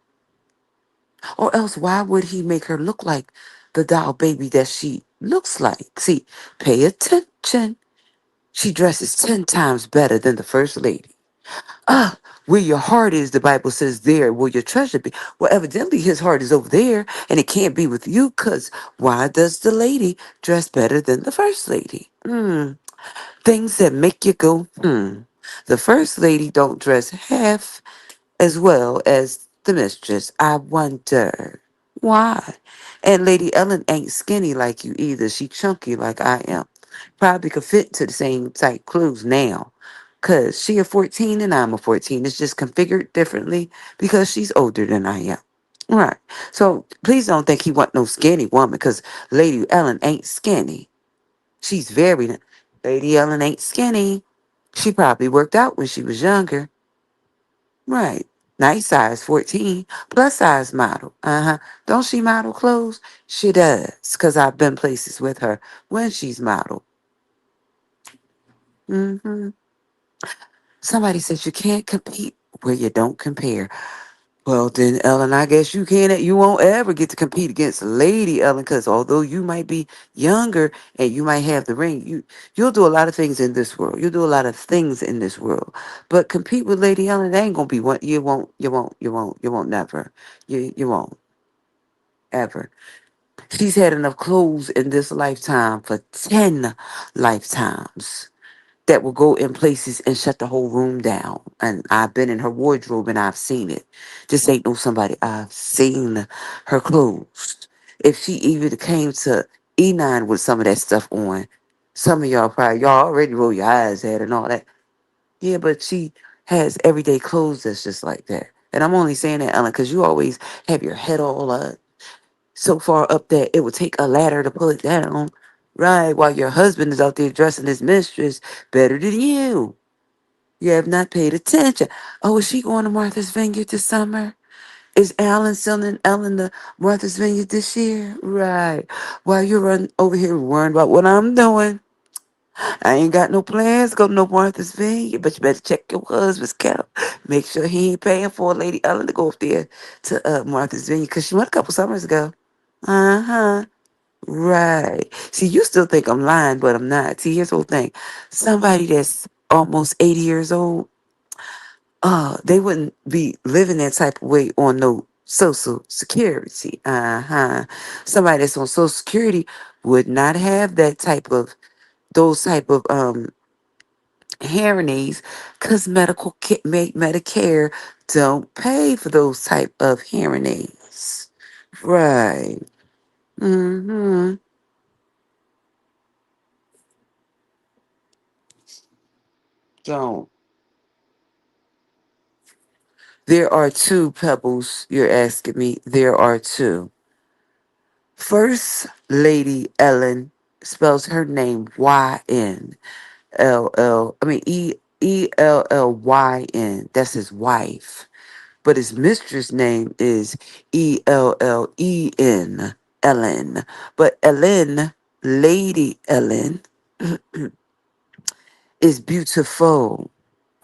Or else, why would he make her look like the doll baby that she looks like? See, pay attention. She dresses 10 times better than the first lady. Ah, where your heart is, the Bible says, there will your treasure be. Well, evidently his heart is over there, and it can't be with you, because why does the lady dress better than the first lady? Things that make you go, hmm. The first lady don't dress half as well as the mistress. I wonder why. And Lady Ellen ain't skinny like you either. She chunky like I am. Probably could fit to the same tight clothes now. Cause she a 14 and I'm a 14. It's just configured differently because she's older than I am. Right. So please don't think he want no skinny woman, cause Lady Ellen ain't skinny. She's very Lady Ellen ain't skinny. She probably worked out when she was younger. Right. Nice size 14, plus size model. Uh-huh. Don't she model clothes? She does, because I've been places with her when she's modeled. Hmm. Somebody says you can't compete where you don't compare. Well, then, Ellen, I guess you can't. You won't ever get to compete against Lady Ellen, because although you might be younger and you might have the ring, you'll do a lot of things in this world. You'll do a lot of things in this world, but compete with Lady Ellen, they ain't gonna be one. You won't. You won't. You won't. You won't. Never. You won't ever. She's had enough clothes in this lifetime for 10 lifetimes that will go in places and shut the whole room down. And I've been in her wardrobe and I've seen it. This ain't no somebody. I've seen her clothes. If she even came to E9 with some of that stuff on, some of y'all already roll your eyes at it and all that. Yeah, but she has everyday clothes that's just like that. And I'm only saying that, Ellen, because you always have your head all up, so far up that it would take a ladder to pull it down. Right, while your husband is out there dressing his mistress better than you. You have not paid attention. Oh, is she going to Martha's Vineyard this summer? Is Alan selling Ellen the Martha's Vineyard this year? Right. While you're over here worrying about what I'm doing, I ain't got no plans to go to no Martha's Vineyard, but you better check your husband's account. Make sure he ain't paying for Lady Ellen to go up there to Martha's Vineyard, because she went a couple summers ago. Uh-huh. Right. See, you still think I'm lying, but I'm not. See, here's the whole thing. Somebody that's almost 80 years old, they wouldn't be living that type of way on no social security. Uh-huh. Somebody that's on social security would not have those type of hearing aids, because Medicare don't pay for those type of hearing aids. Right. Mm-hmm. Don't. There are two, Pebbles. You're asking me. There are two. First Lady Ellen spells her name YNLL. I mean ELLYN. That's his wife. But his mistress name is ELLEN. Ellen. But Ellen, Lady Ellen, is beautiful.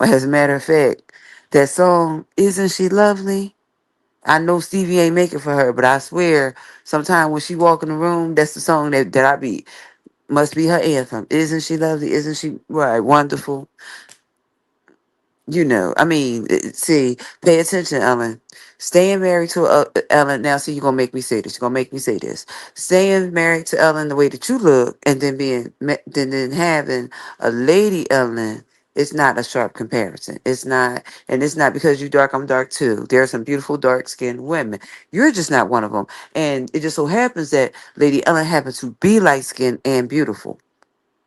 As a matter of fact, that song, Isn't She Lovely? I know Stevie ain't making for her, but I swear, sometime when she walk in the room, that's the song that I be, must be her anthem. Isn't she lovely? Isn't she right? Wonderful. I mean, see, pay attention, Ellen. Staying married to Ellen, now see, you're going to make me say this. You're going to make me say this. Staying married to Ellen the way that you look, and then then having a Lady Ellen, it's not a sharp comparison. It's not, and it's not because you dark, I'm dark too. There are some beautiful dark-skinned women. You're just not one of them. And it just so happens that Lady Ellen happens to be light-skinned and beautiful.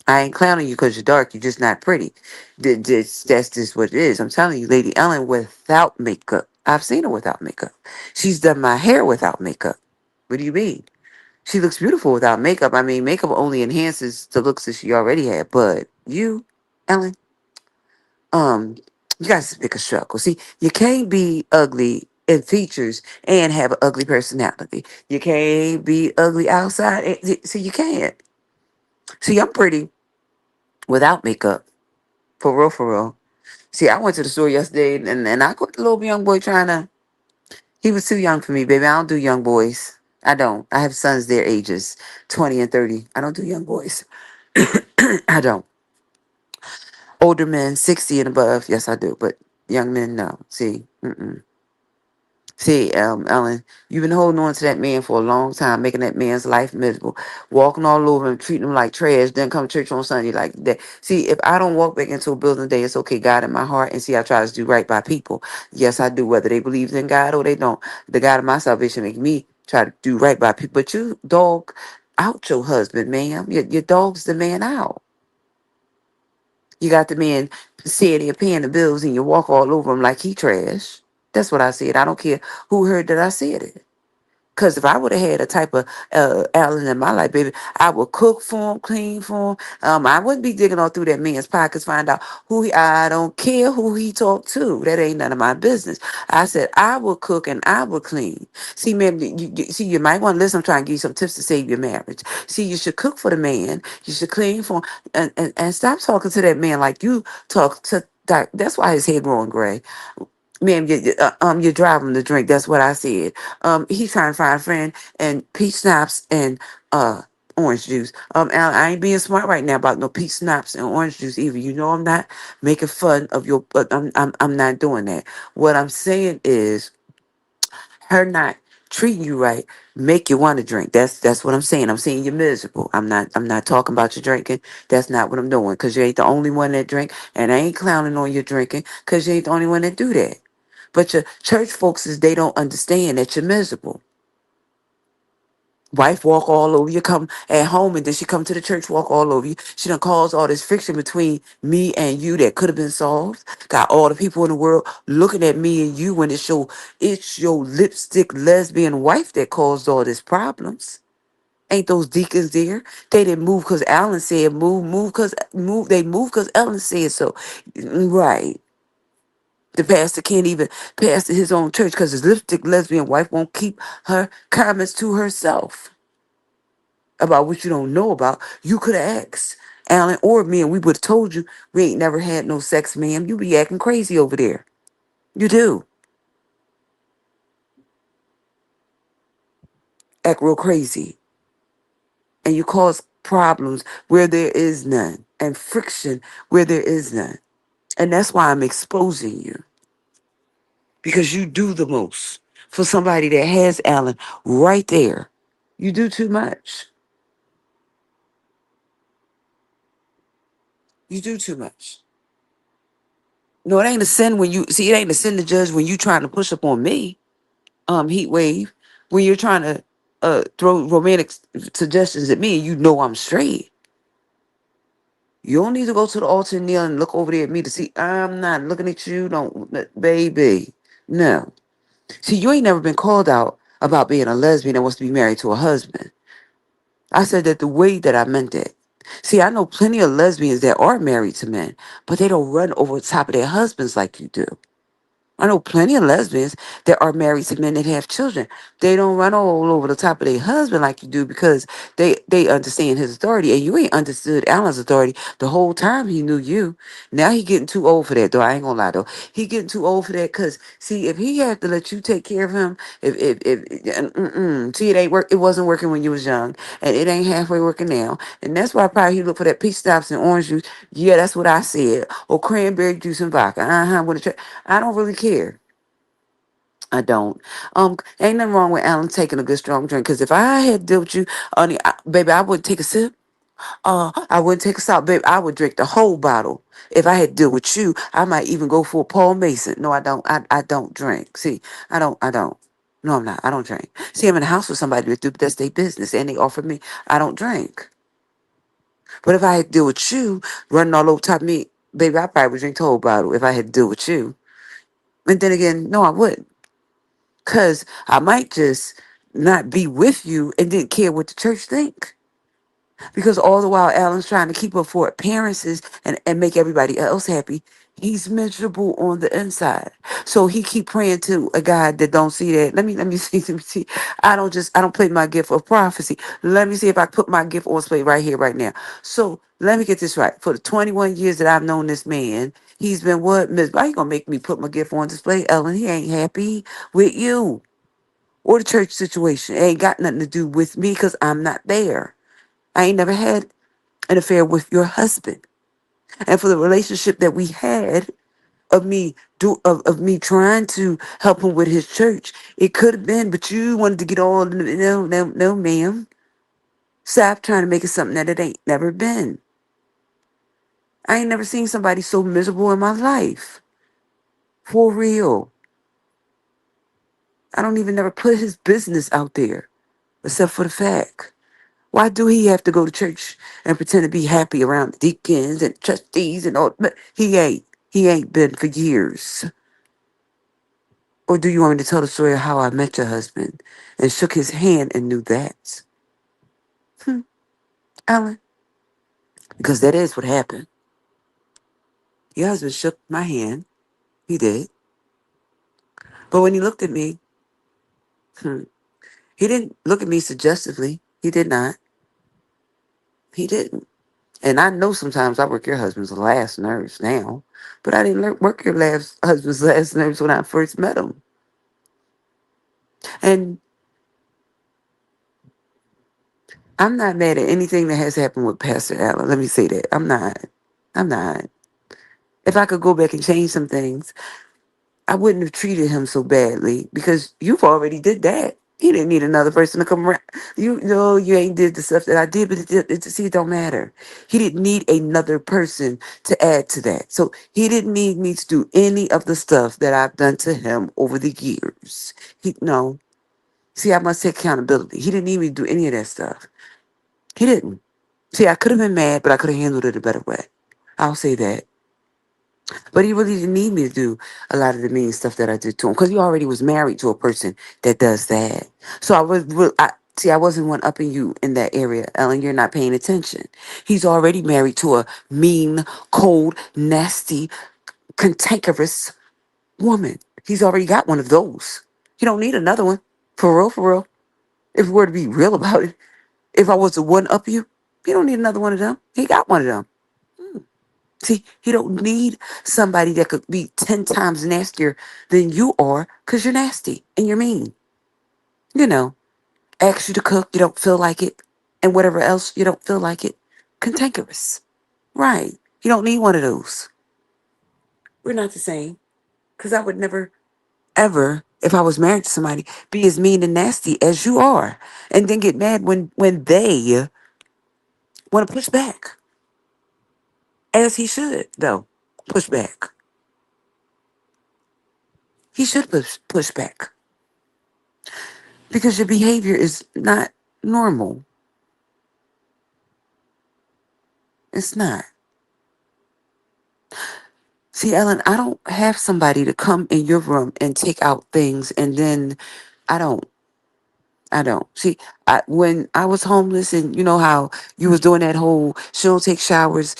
I ain't clowning you because you're dark. You're just not pretty. That's just what it is. I'm telling you, Lady Ellen without makeup. I've seen her without makeup. She's done my hair without makeup. What do you mean? She looks beautiful without makeup. I mean, makeup only enhances the looks that she already had. But you, Ellen, um, you guys pick a struggle. See, you can't be ugly in features and have an ugly personality. You can't be ugly outside. See, you can't. See, I'm pretty without makeup. For real, for real. See, I went to the store yesterday and I caught the little young boy trying to. He was too young for me, baby. I don't do young boys. I don't. I have sons their ages, 20 and 30. I don't do young boys. I don't. Older men, 60 and above, yes, I do. But young men, no. See, mm-mm. See, Ellen, you've been holding on to that man for a long time, making that man's life miserable, walking all over him, treating him like trash, then come to church on Sunday like that. See, if I don't walk back into a building today, it's okay, God in my heart, and see, I try to do right by people. Yes, I do, whether they believe in God or they don't. The God of my salvation make me try to do right by people. But you dog out your husband, ma'am. Your dog's the man out. You got the man saying they're paying the bills and you walk all over him like he trash. That's what I said. I don't care who heard that I said it. Because if I would have had a type of Allen in my life, baby, I would cook for him, clean for him. I wouldn't be digging all through that man's pockets, find out I don't care who he talked to. That ain't none of my business. I said, I will cook and I will clean. See, man, see, you might want to listen. I'm trying to give you some tips to save your marriage. See, you should cook for the man. You should clean for him. And stop talking to that man like you talk to. That's why his head growing gray. Ma'am, you're driving the drink. That's what I said. He's trying to find a friend and peach schnapps and orange juice. Al, I ain't being smart right now about no peach schnapps and orange juice either. You know I'm not making fun of your, but I'm not doing that. What I'm saying is her not treating you right make you want to drink. That's what I'm saying. I'm saying you're miserable. I'm not talking about your drinking. That's not what I'm doing. Cause you ain't the only one that drink, and I ain't clowning on your drinking. Cause you ain't the only one that do that. But your church folks is they don't understand that you're miserable. Wife walk all over you, come at home, and then she come to the church, walk all over you. She done caused all this friction between me and you that could have been solved. Got all the people in the world looking at me and you when it's your lipstick lesbian wife that caused all these problems. Ain't those deacons there? They didn't move because Alan said move. They moved because Ellen said so. Right. The pastor can't even pastor his own church because his lipstick lesbian wife won't keep her comments to herself about what you don't know about. You could have asked Alan or me, and we would have told you we ain't never had no sex, ma'am. You be acting crazy over there. You do act real crazy, and you cause problems where there is none, and friction where there is none. And that's why I'm exposing you because you do the most for somebody that has Alan right there. You do too much. You do too much. No, it ain't a sin when you see. It ain't a sin to judge when you trying to push up on me. Heat wave. When you're trying to throw romantic suggestions at me, and you know I'm straight. You don't need to go to the altar and kneel and look over there at me to see. I'm not looking at you. Don't, baby. No. See, you ain't never been called out about being a lesbian that wants to be married to a husband. I said that the way that I meant it. See, I know plenty of lesbians that are married to men, but they don't run over the top of their husbands like you do. I know plenty of lesbians that are married to men that have children. They don't run all over the top of their husband like you do because they understand his authority. And you ain't understood Alan's authority the whole time he knew you. Now he getting too old for that, though. I ain't gonna lie, though. He getting too old for that because, see, if he had to let you take care of him, see, it ain't work. It wasn't working when you was young, and it ain't halfway working now. And that's why probably he looked for that peach schnapps and orange juice. Yeah, that's what I said. Or cranberry juice and vodka. I don't really care. I don't. Ain't nothing wrong with Alan taking a good strong drink. Cause if I had to deal with you, honey, baby, I wouldn't take a sip. I wouldn't take a sip, baby. I would drink the whole bottle. If I had to deal with you, I might even go for a Paul Mason. No, I don't. I don't drink. See, I don't. No, I'm not. I don't drink. See, I'm in the house with somebody that do that's their business, and they offer me. I don't drink. But if I had to deal with you running all over top of me, baby, I probably would drink the whole bottle if I had to deal with you. And then again, no, I wouldn't. Because I might just not be with you and didn't care what the church think. Because all the while Alan's trying to keep up for appearances and make everybody else happy. He's miserable on the inside. So he keep praying to a God that don't see that. Let me see, let me see. I don't play my gift of prophecy. Let me see if I put my gift on display right here, right now. So let me get this right. For the 21 years that I've known this man, he's been what? Miss, why you gonna make me put my gift on display? Ellen, he ain't happy with you or the church situation. It ain't got nothing to do with me because I'm not there. I ain't never had an affair with your husband. And for the relationship that we had of me trying to help him with his church, it could have been, but you wanted to get all no, no, no, ma'am. Stop trying to make it something that it ain't never been. I ain't never seen somebody so miserable in my life. For real. I don't even never put his business out there, except for the fact. Why do he have to go to church and pretend to be happy around deacons and trustees and all? But he ain't. He ain't been for years. Or do you want me to tell the story of how I met your husband and shook his hand and knew that? Hmm, Alan? Because that is what happened. Your husband shook my hand. He did. But when he looked at me, hmm, he didn't look at me suggestively. He did not. He didn't. And I know sometimes I work your husband's last nerves now, but I didn't work your last husband's last nerves when I first met him. And I'm not mad at anything that has happened with Pastor Allen. Let me say that. I'm not. I'm not. If I could go back and change some things, I wouldn't have treated him so badly because you've already did that. He didn't need another person to come around. You know, you ain't did the stuff that I did, but see, it don't matter. He didn't need another person to add to that. So he didn't need me to do any of the stuff that I've done to him over the years. No. See, I must take accountability. He didn't need me to do any of that stuff. He didn't. See, I could have been mad, but I could have handled it a better way. I'll say that. But he really didn't need me to do a lot of the mean stuff that I did to him because he already was married to a person that does that. So I wasn't one upping you in that area, Ellen. You're not paying attention. He's already married to a mean, cold, nasty, cantankerous woman. He's already got one of those. He don't need another one. For real, for real. If we were to be real about it, if I was to one up you, he don't need another one of them. He got one of them. See, he don't need somebody that could be 10 times nastier than you are because you're nasty and you're mean. You know, ask you to cook, you don't feel like it, and whatever else you don't feel like it. Cantankerous. Right. You don't need one of those. We're not the same because I would never, ever, if I was married to somebody, be as mean and nasty as you are and then get mad when they want to push back. As he should, though. Push back. He should push back. Because your behavior is not normal. It's not. See, Ellen, I don't have somebody to come in your room and take out things and then I don't. I don't. See, when I was homeless and you know how you was doing that whole she don't take showers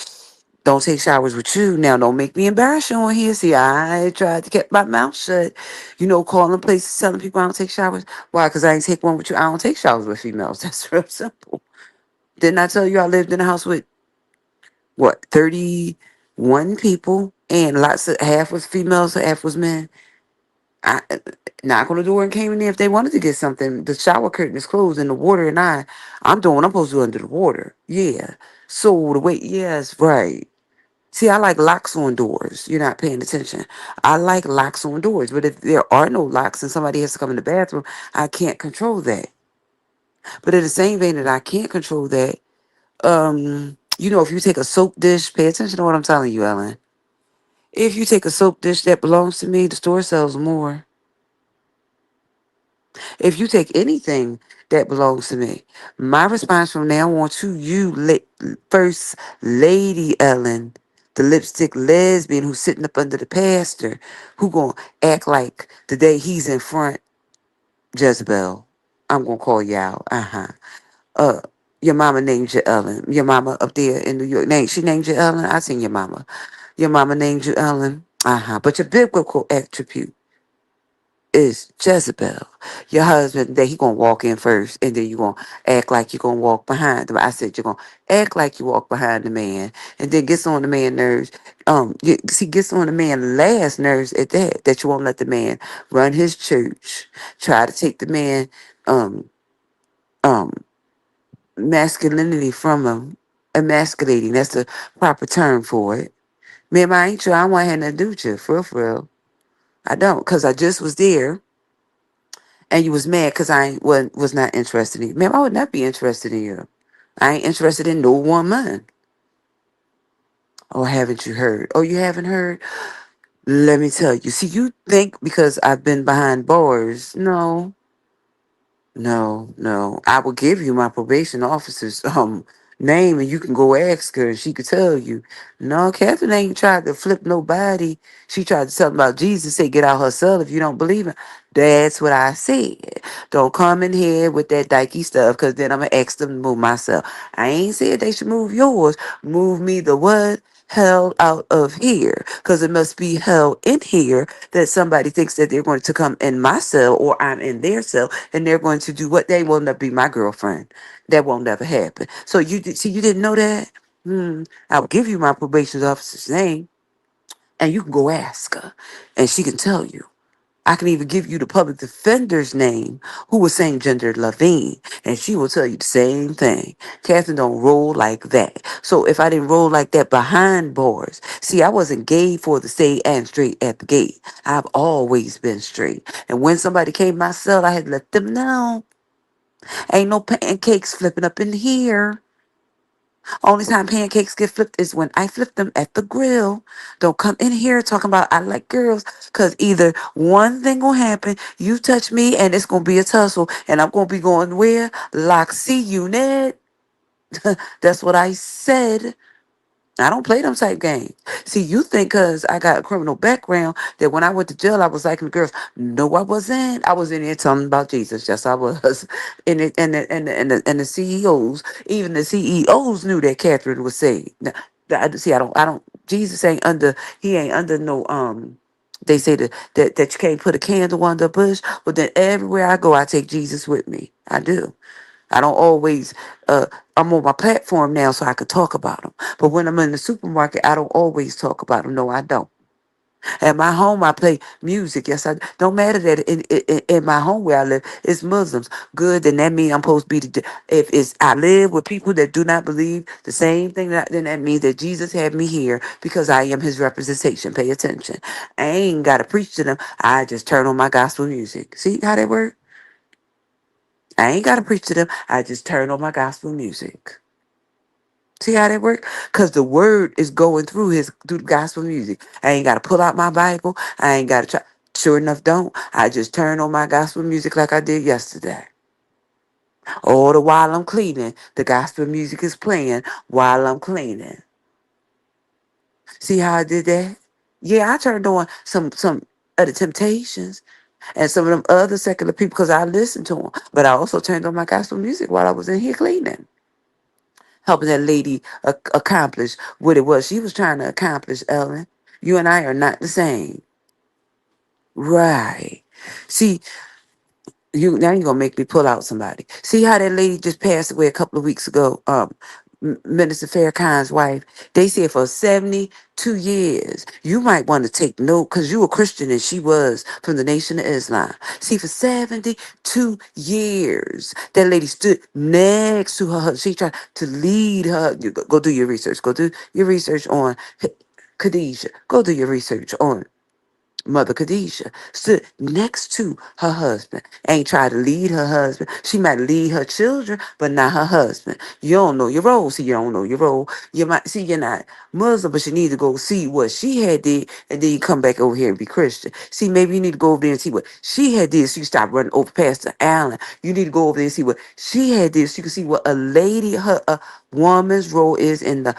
with you. Now don't make me embarrass you on here. See, I tried to keep my mouth shut. You know, calling places telling people I don't take showers. Why? Because I ain't take one with you. I don't take showers with females. That's real simple. Didn't I tell you I lived in a house with what, 31 people, and lots of half was females, half was men. I knock on the door and came in there if they wanted to get something. The shower curtain is closed and the water and I'm doing what I'm supposed to do under the water. Yeah. So the way, yes, right. See, I like locks on doors. You're not paying attention. I like locks on doors, but if there are no locks and somebody has to come in the bathroom, I can't control that. But in the same vein that I can't control that, if you take a soap dish, pay attention to what I'm telling you, Ellen. If you take a soap dish that belongs to me, the store sells more. If you take anything that belongs to me, my response from now on to you, First Lady Ellen, the lipstick lesbian who's sitting up under the pastor, who gonna act like the day he's in front, Jezebel. I'm gonna call you out. Uh, your mama named you Ellen. Your mama up there in New York, she named you Ellen. I seen your mama. Your mama named you Ellen. But your biblical attribute is Jezebel. Your husband, that he gonna walk in first, and then you gonna act like you gonna walk behind him. I said you're gonna act like you walk behind the man, and then gets on the man nerves. Gets on the man last nerves at that you won't let the man run his church. Try to take the man um um masculinity from him. Emasculating, that's the proper term for it. Man, I ain't sure I want nothing to do with you, for real. I don't, because I just was there and you was mad because I was not interested in you. Man, I would not be interested in you. I ain't interested in no woman. Oh, haven't you heard? Oh, you haven't heard? Let me tell you. See, you think because I've been behind bars. No, no, no. I will give you my probation officer's name and you can go ask her and she could tell you. No, Catherine ain't tried to flip nobody. She tried to tell them about Jesus, say get out herself if you don't believe him. That's what I said. Don't come in here with that dykey stuff because then I'm going to ask them to move myself. I ain't said they should move yours. Move me the what? Hell out of here because it must be hell in here that somebody thinks that they're going to come in my cell or I'm in their cell and they're going to do what they will not be my girlfriend. That won't never happen. So you did see you didn't know that? I'll give you my probation officer's name and you can go ask her and she can tell you. I can even give you the public defender's name, who was same gender Levine, and she will tell you the same thing. Catherine don't roll like that. So if I didn't roll like that behind bars, see, I wasn't gay for the stay and straight at the gate. I've always been straight. And when somebody came to my cell, I had to let them know. Ain't no pancakes flipping up in here. Only time pancakes get flipped is when I flip them at the grill. Don't come in here talking about I like girls. Cause either one thing gonna happen, you touch me and it's gonna be a tussle. And I'm gonna be going where? Lock C unit. That's what I said. I don't play them type games. See, you think because I got a criminal background that when I went to jail, I was liking the girls. No, I wasn't. I was in there telling them about Jesus. Yes, I was. And the CEOs, even the CEOs knew that Catherine was saved. Now, see, I don't. Jesus ain't under. He ain't under no. They say that you can't put a candle under a bush. But then everywhere I go, I take Jesus with me. I do. I don't always, I'm on my platform now so I could talk about them. But when I'm in the supermarket, I don't always talk about them. No, I don't. At my home, I play music. Yes, I don't matter that in my home where I live, it's Muslims. Good, then that means I'm supposed to be if it's I live with people that do not believe the same thing, then that means that Jesus had me here because I am his representation. Pay attention. I ain't got to preach to them. I just turn on my gospel music. See how that works? I ain't got to preach to them. I just turn on my gospel music. See how that work? Because the word is going through the gospel music. I ain't got to pull out my Bible. I ain't got to try. Sure enough, don't. I just turn on my gospel music like I did yesterday. All the while I'm cleaning, the gospel music is playing while I'm cleaning. See how I did that? Yeah, I turned on some of the Temptations and some of them other secular people because I listened to them. But I also turned on my gospel music while I was in here cleaning, helping that lady accomplish what it was she was trying to accomplish, Ellen. You and I are not the same. Right. See, you now you're gonna make me pull out somebody. See how that lady just passed away a couple of weeks ago? Minister Farrakhan's wife. They said for 72 years. You might want to take note because you a Christian and she was from the Nation of Islam. See, for 72 years, that lady stood next to her husband. She tried to lead her. You go do your research. Go do your research on Khadijah. Go do your research on Mother Khadijah stood next to her husband. Ain't tried to lead her husband. She might lead her children, but not her husband. You don't know your role. See, you don't know your role. You might see you're not Muslim, but you need to go see what she had did, and then you come back over here and be Christian. See, maybe you need to go over there and see what she had did, so you stop running over Pastor Allen. You need to go over there and see what she had did, so you can see what a woman's role is in the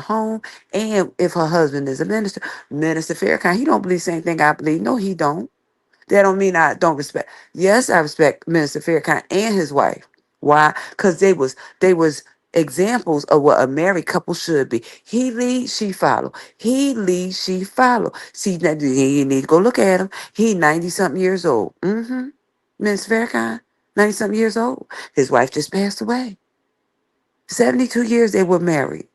home, and if her husband is a minister. Minister Farrakhan, he don't believe the same thing I believe. No, he don't. That don't mean I don't respect. Yes, I respect Minister Farrakhan and his wife. Why? Because they was examples of what a married couple should be. He leads, she follow. He leads, she follow. See, now you need to go look at him. He 90 something years old. Minister Farrakhan, 90 something years old. His wife just passed away. 72 years they were married.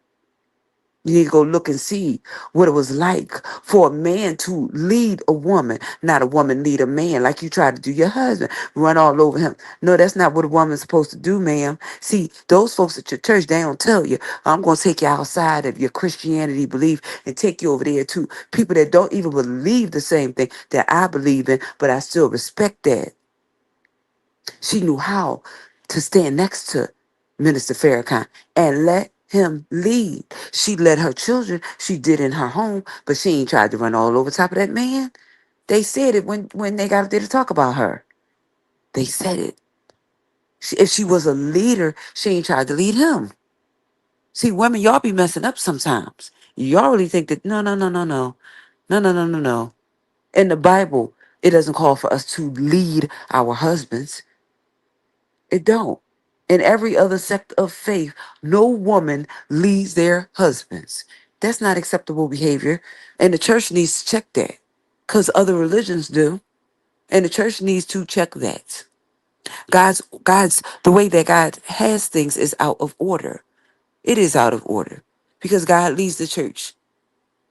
You need to go look and see what it was like for a man to lead a woman, not a woman lead a man like you try to do your husband, run all over him. No, that's not what a woman's supposed to do, ma'am. See, those folks at your church, they don't tell you, I'm going to take you outside of your Christianity belief and take you over there to people that don't even believe the same thing that I believe in, but I still respect that. She knew how to stand next to Minister Farrakhan and let him lead. She led her children. She did in her home, but she ain't tried to run all over top of that man. They said it when they got up there to talk about her. They said it. If she was a leader, she ain't tried to lead him. See, women, y'all be messing up sometimes. Y'all really think that no, no, no, no, no, no, no, no, no, no. In the Bible, it doesn't call for us to lead our husbands. It don't. In every other sect of faith, no woman leads their husbands. That's not acceptable behavior. And the church needs to check that. Because other religions do. And the church needs to check that. The way that God has things is out of order. It is out of order. Because God leads the church.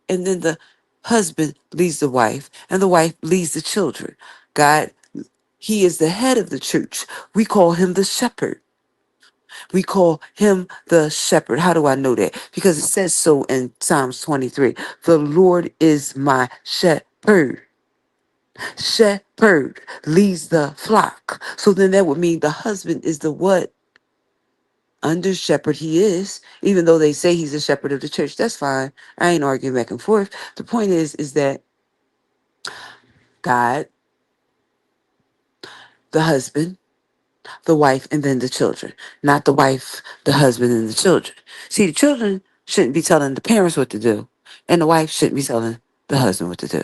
And then the husband leads the wife. And the wife leads the children. God, he is the head of the church. We call him the shepherd. We call him the shepherd. How do I know that? Because it says so in Psalms 23. The Lord is my shepherd. Shepherd leads the flock. So then that would mean the husband is the what? Under shepherd he is. Even though they say he's a shepherd of the church. That's fine. I ain't arguing back and forth. The point is that God, the husband, the wife, and then the children. Not the wife, the husband, and the children. See, the children shouldn't be telling the parents what to do, and the wife shouldn't be telling the husband what to do.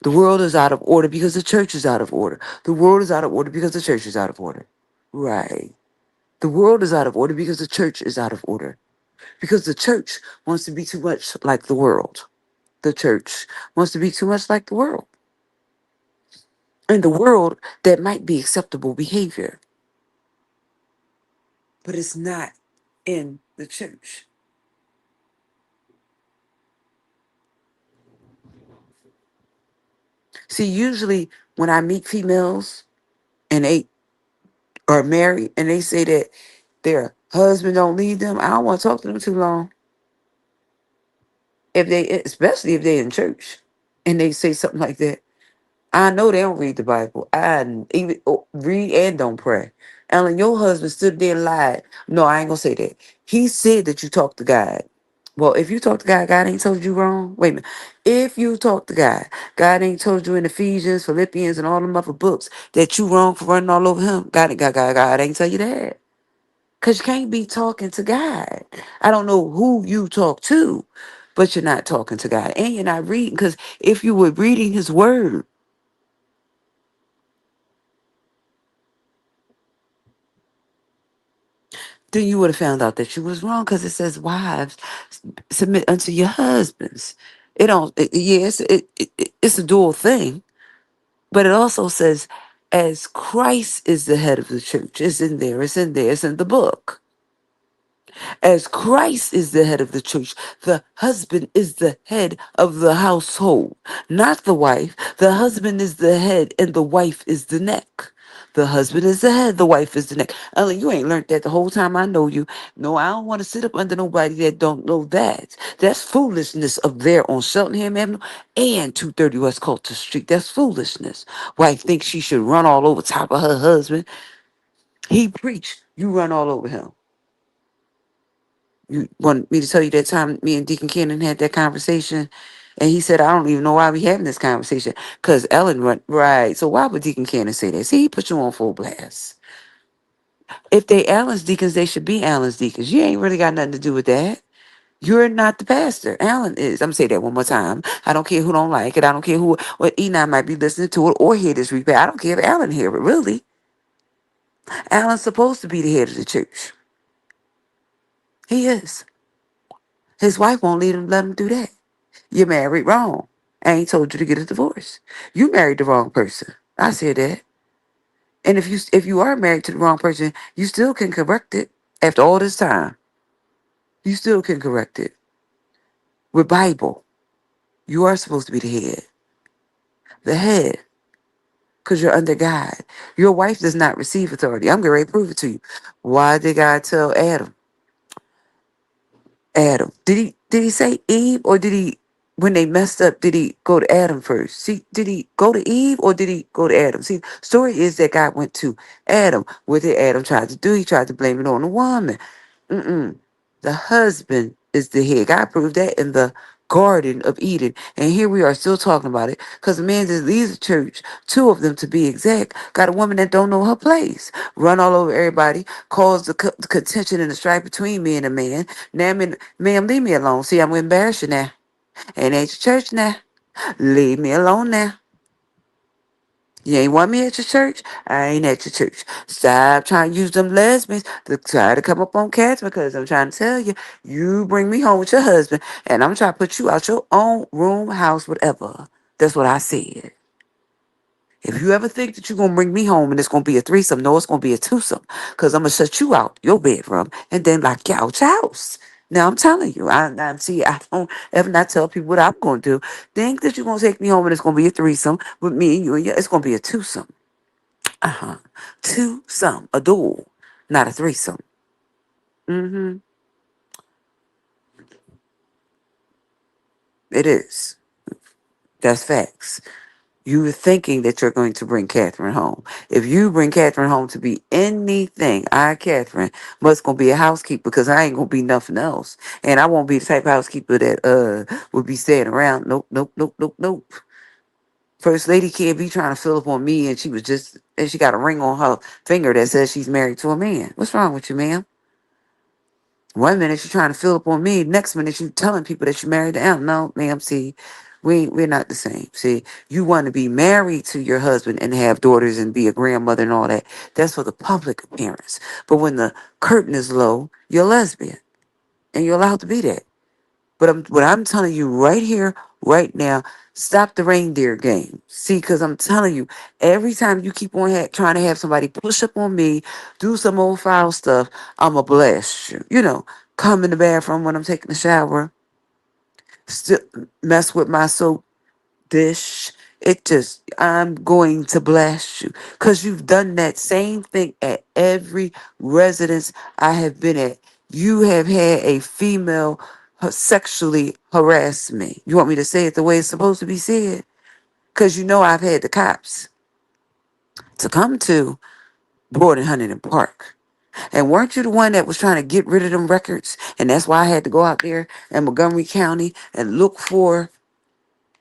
The world is out of order because the church is out of order. The world is out of order because the church is out of order. Right. The world is out of order because the church is out of order. Because the church wants to be too much like the world. The church wants to be too much like the world. In the world, that might be acceptable behavior, but it's not in the church. See, usually when I meet females and they are married and they say that their husband don't lead them, I don't want to talk to them too long. Especially if they in church and they say something like that, I know they don't read the Bible. Even read and don't pray. Ellen, your husband stood there and lied. No, I ain't gonna say that. He said that you talked to God. Well, if you talk to God, God ain't told you wrong. Wait a minute. If you talk to God, God ain't told you in Ephesians, Philippians, and all them other books that you wrong for running all over him. God ain't tell you that. Because you can't be talking to God. I don't know who you talk to, but you're not talking to God. And you're not reading. Because if you were reading his word, then you would have found out that you was wrong. Because it says, wives, submit unto your husbands. Yes, it's a dual thing. But it also says, as Christ is the head of the church. It's in there. It's in there. It's in the book. As Christ is the head of the church, the husband is the head of the household, not the wife. The husband is the head and the wife is the neck. The husband is the head, the wife is the neck. Ellen, you ain't learned that the whole time I know you. No, I don't want to sit up under nobody that don't know that. That's foolishness up there on Cheltenham Avenue and 230 West Coulter Street. That's foolishness. Wife thinks she should run all over top of her husband. He preached, you run all over him. You want me to tell you that time me and Deacon Cannon had that conversation? And he said, I don't even know why we having this conversation. Because Ellen went, right. So why would Deacon Cannon say that? See, he put you on full blast. If they Allen's deacons, they should be Allen's deacons. You ain't really got nothing to do with that. You're not the pastor. Allen is. I'm gonna say that one more time. I don't care who don't like it. I don't care who what Enoch might be listening to it or hear this replay. I don't care if Allen hear it, really. Allen's supposed to be the head of the church. He is. His wife won't let him do that. You married wrong. I ain't told you to get a divorce. You married the wrong person. I said that. And if you are married to the wrong person, you still can correct it after all this time. You still can correct it. With Bible, you are supposed to be the head. The head. Because you're under God. Your wife does not receive authority. I'm getting ready to prove it to you. Why did God tell Adam? Adam. Did he say Eve or did he when they messed up, did he go to Adam first? See, did he go to Eve or did he go to Adam? See, story is that God went to Adam. What did Adam try to do? He tried to blame it on the woman. Mm-mm. The husband is the head. God proved that in the Garden of Eden. And here we are still talking about it because the man that leaves the church, two of them to be exact, got a woman that don't know her place. Run all over everybody, cause the contention and the strife between me and the man. Now, ma'am, leave me alone. See, I'm embarrassed you now. And ain't your church now. Leave me alone now. You ain't want me at your church? I ain't at your church. Stop trying to use them lesbians to try to come up on cats because I'm trying to tell you, you bring me home with your husband and I'm trying to put you out your own room, house, whatever. That's what I said. If you ever think that you're going to bring me home and it's going to be a threesome, no, it's going to be a twosome because I'm going to shut you out, your bedroom, and then lock you out your house. Now, I'm telling you, I don't ever not tell people what I'm going to do. Think that you're going to take me home and it's going to be a threesome with me and you and you. It's going to be a twosome. Uh-huh. Twosome, a duel, not a threesome. Mm-hmm. It is. That's facts. You were thinking that you're going to bring Catherine home. If you bring Catherine home to be anything, Catherine, must gonna be a housekeeper because I ain't gonna be nothing else. And I won't be the type of housekeeper that would be staying around. Nope, nope, nope, nope, nope. First lady can't be trying to fill up on me and she got a ring on her finger that says she's married to a man. What's wrong with you, ma'am? One minute you're trying to fill up on me, next minute you telling people that you're married to him. No, ma'am, see, we're not the same. See, you want to be married to your husband and have daughters and be a grandmother and all that. That's for the public appearance. But when the curtain is low, you're lesbian. And you're allowed to be that. But what I'm telling you right here, right now, stop the reindeer game. See, because I'm telling you, every time you keep on trying to have somebody push up on me, do some old foul stuff, I'm going to blast you. Come in the bathroom when I'm taking a shower, still mess with my soap dish. I'm going to blast you because you've done that same thing at every residence I have been at. You have had a female sexually harass me. You want me to say it the way it's supposed to be said? Because I've had the cops to come to Broad and Huntington Park. And weren't you the one that was trying to get rid of them records? And that's why I had to go out there in Montgomery County and look for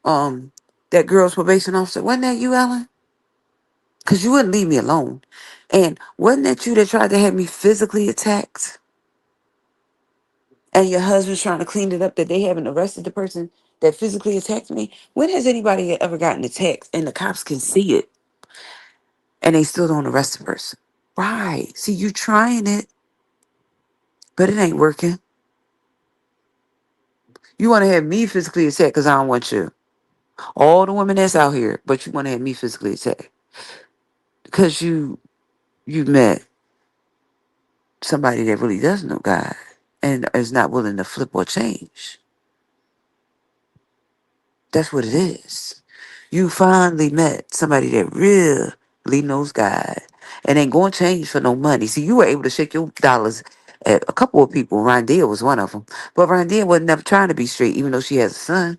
that girl's probation officer. Wasn't that you, Ellen? Because you wouldn't leave me alone. And wasn't that you that tried to have me physically attacked? And your husband's trying to clean it up that they haven't arrested the person that physically attacked me? When has anybody ever gotten attacked and the cops can see it and they still don't arrest the person? Right. See, you trying it, but it ain't working. You want to have me physically attacked because I don't want you. All the women that's out here, but you want to have me physically attacked because you met somebody that really does know God and is not willing to flip or change. That's what it is. You finally met somebody that really knows God and ain't going to change for no money. See, you were able to shake your dollars at a couple of people. Rondell was one of them. But Rondell wasn't never trying to be straight, even though she has a son.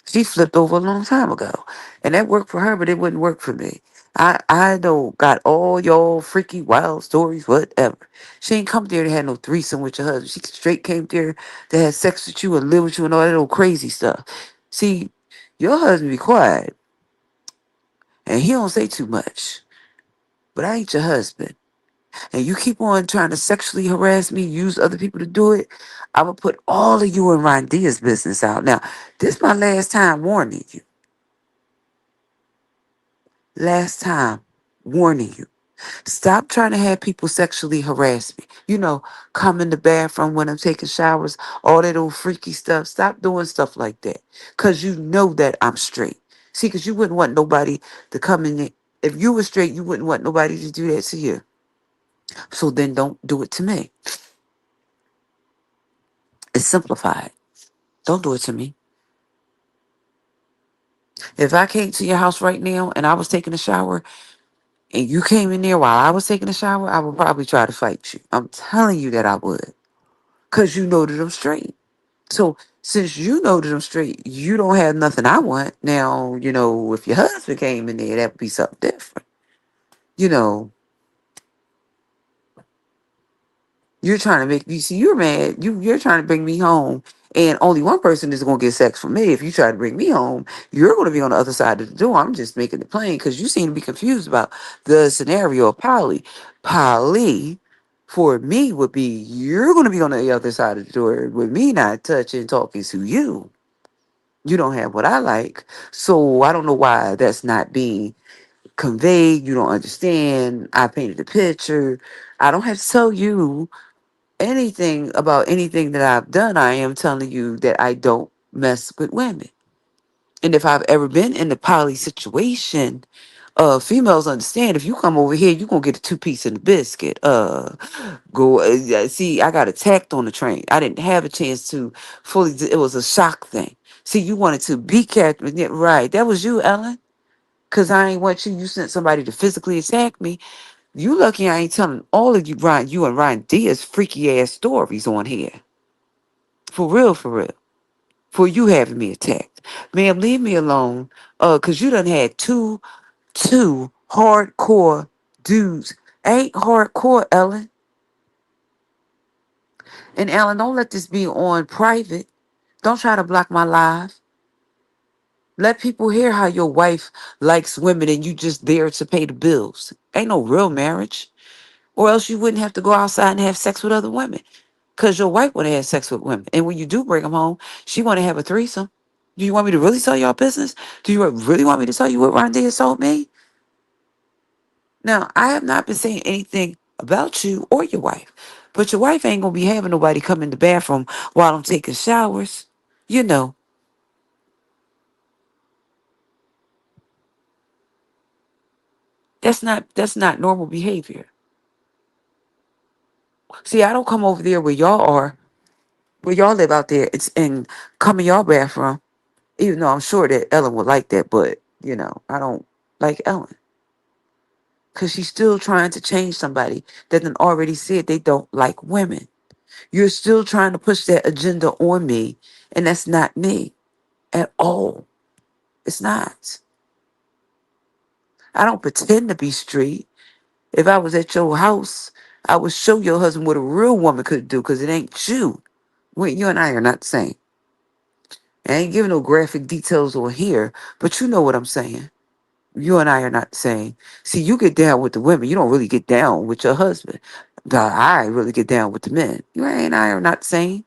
She flipped over a long time ago. And that worked for her, but it wouldn't work for me. I know got all your freaky wild stories, whatever. She ain't come there to have no threesome with your husband. She straight came there to have sex with you and live with you and all that old crazy stuff. See, your husband be quiet and he don't say too much. But I ain't your husband. And you keep on trying to sexually harass me, use other people to do it, I will put all of you and Rondia's business out. Now, this my last time warning you. Last time warning you. Stop trying to have people sexually harass me. Come in the bathroom when I'm taking showers, all that old freaky stuff. Stop doing stuff like that. Because you know that I'm straight. See, because you wouldn't want nobody to come in there. If you were straight, you wouldn't want nobody to do that to you. So then don't do it to me. It's simplified. Don't do it to me. If I came to your house right now and I was taking a shower and you came in there while I was taking a shower, I would probably try to fight you. I'm telling you that I would. Because you know that I'm straight. So since you know that I'm straight, you don't have nothing I want. Now, if your husband came in there, that would be something different. You know, you're trying to make me see you're mad. You're trying to bring me home And only one person is going to get sex from me. If you try to bring me home, you're going to be on the other side of the door. I'm just making it plain because you seem to be confused about the scenario of poly. Poly for me would be you're going to be on the other side of the door with me not touching, talking to you. You don't have what I like. So I don't know why that's not being conveyed. You don't understand. I painted a picture. I don't have to tell you anything about anything that I've done. I am telling you that I don't mess with women. And if I've ever been in the poly situation, females understand if you come over here, you're gonna get a two-piece and a biscuit. Go yeah, see, I got attacked on the train. I didn't have a chance to fully it was a shock thing. See, you wanted to be captain, yeah, right? That was you, Ellen. Cause I ain't want you. You sent somebody to physically attack me. You lucky I ain't telling all of you Ryan, you and Ryan Diaz freaky ass stories on here. For real, for real. For you having me attacked. Ma'am, leave me alone. Cause you done had two hardcore dudes. Ain't hardcore, Ellen. And Ellen, don't let this be on private. Don't try to block my live. Let people hear how your wife likes women and you just there to pay the bills. Ain't no real marriage. Or else you wouldn't have to go outside and have sex with other women. Because your wife want to have sex with women. And when you do bring them home, she want to have a threesome. Do you want me to really tell y'all business? Do you really want me to tell you what Rondé told me? Now, I have not been saying anything about you or your wife. But your wife ain't going to be having nobody come in the bathroom while I'm taking showers. You know, that's not normal behavior. See, I don't come over there where y'all are, where y'all live out there, and come in y'all bathroom. Even though I'm sure that Ellen would like that, but I don't like Ellen because she's still trying to change somebody that then already said they don't like women. You're still trying to push that agenda on me, and that's not me at all. It's not. I don't pretend to be street. If I was at your house, I would show your husband what a real woman could do because it ain't you. You and I are not the same. I ain't giving no graphic details on here, but you know what I'm saying. You and I are not the same. See, you get down with the women. You don't really get down with your husband. I really get down with the men. You and I are not the same.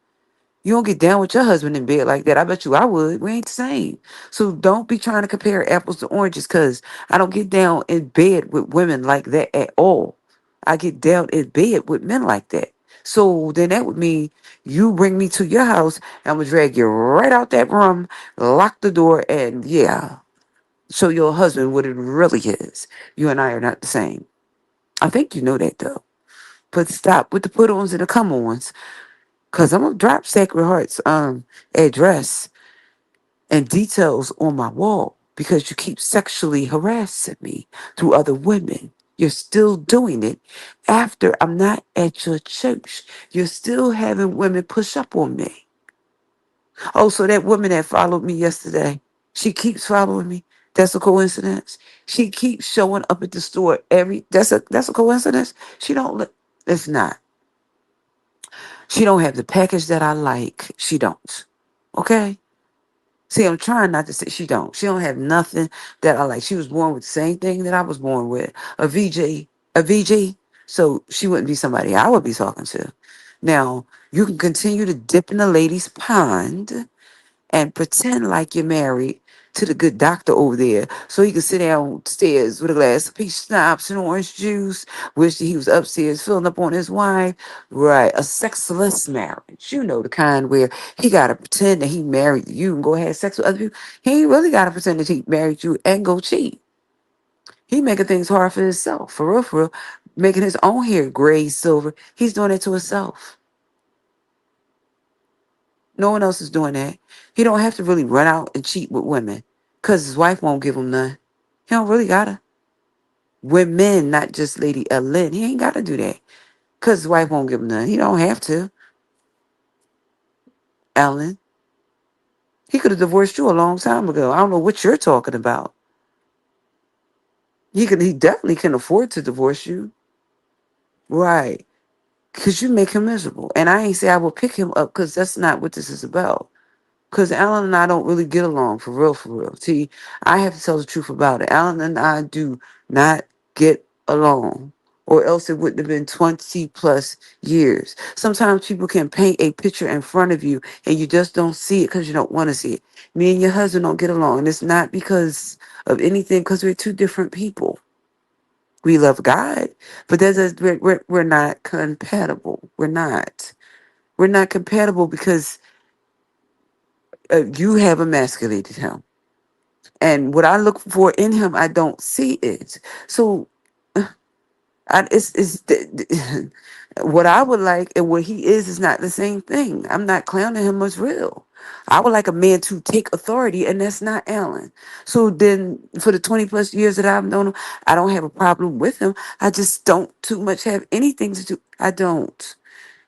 You don't get down with your husband in bed like that. I bet you I would. We ain't the same. So don't be trying to compare apples to oranges because I don't get down in bed with women like that at all. I get down in bed with men like that. So then that would mean you bring me to your house and I'm going to drag you right out that room, lock the door, and yeah, show your husband what it really is. You and I are not the same. I think you know that though. But stop with the put ons and the come ons. Cause I'm gonna drop Sacred Heart's address and details on my wall because you keep sexually harassing me through other women. You're still doing it after I'm not at your church. You're still having women push up on me. Oh, so that woman that followed me yesterday, she keeps following me. That's a coincidence. She keeps showing up at the store every. That's a coincidence. She don't. It's not. She don't have the package that I like. She don't. Okay. See, I'm trying not to say she don't. She don't have nothing that I like. She was born with the same thing that I was born with. A VG. So she wouldn't be somebody I would be talking to. Now, you can continue to dip in the lady's pond and pretend like you're married to the good doctor over there so he could sit downstairs with a glass of peach schnapps and orange juice. Wish that he was upstairs filling up on his wife. Right, a sexless marriage. You know, the kind where he got to pretend that he married you and go have sex with other people. He ain't really got to pretend that he married you and go cheat. He making things hard for himself, for real, making his own hair gray, silver. He's doing it to himself. No one else is doing that. He don't have to really run out and cheat with women because his wife won't give him none. He don't really gotta. With men, not just Lady Ellen. He ain't gotta do that because his wife won't give him none. He don't have to. Ellen. He could have divorced you a long time ago. I don't know what you're talking about. He definitely can afford to divorce you. Right. because you make him miserable. And I ain't say I will pick him up because that's not what this is about. Because Alan and I don't really get along for real, for real. See, I have to tell the truth about it. Alan and I do not get along, or else it wouldn't have been 20 plus years. Sometimes people can paint a picture in front of you and you just don't see it because you don't want to see it. Me and your husband don't get along, and it's not because of anything, because we're two different people. We love God, but we're not compatible. We're not. We're not compatible because you have emasculated him. And what I look for in him, I don't see it. So what I would like and what he is not the same thing. I'm not clowning him as real. I would like a man to take authority, and that's not Alan. So then, for the 20 plus years that I've known him, I don't have a problem with him. I just don't too much have anything to do. I don't.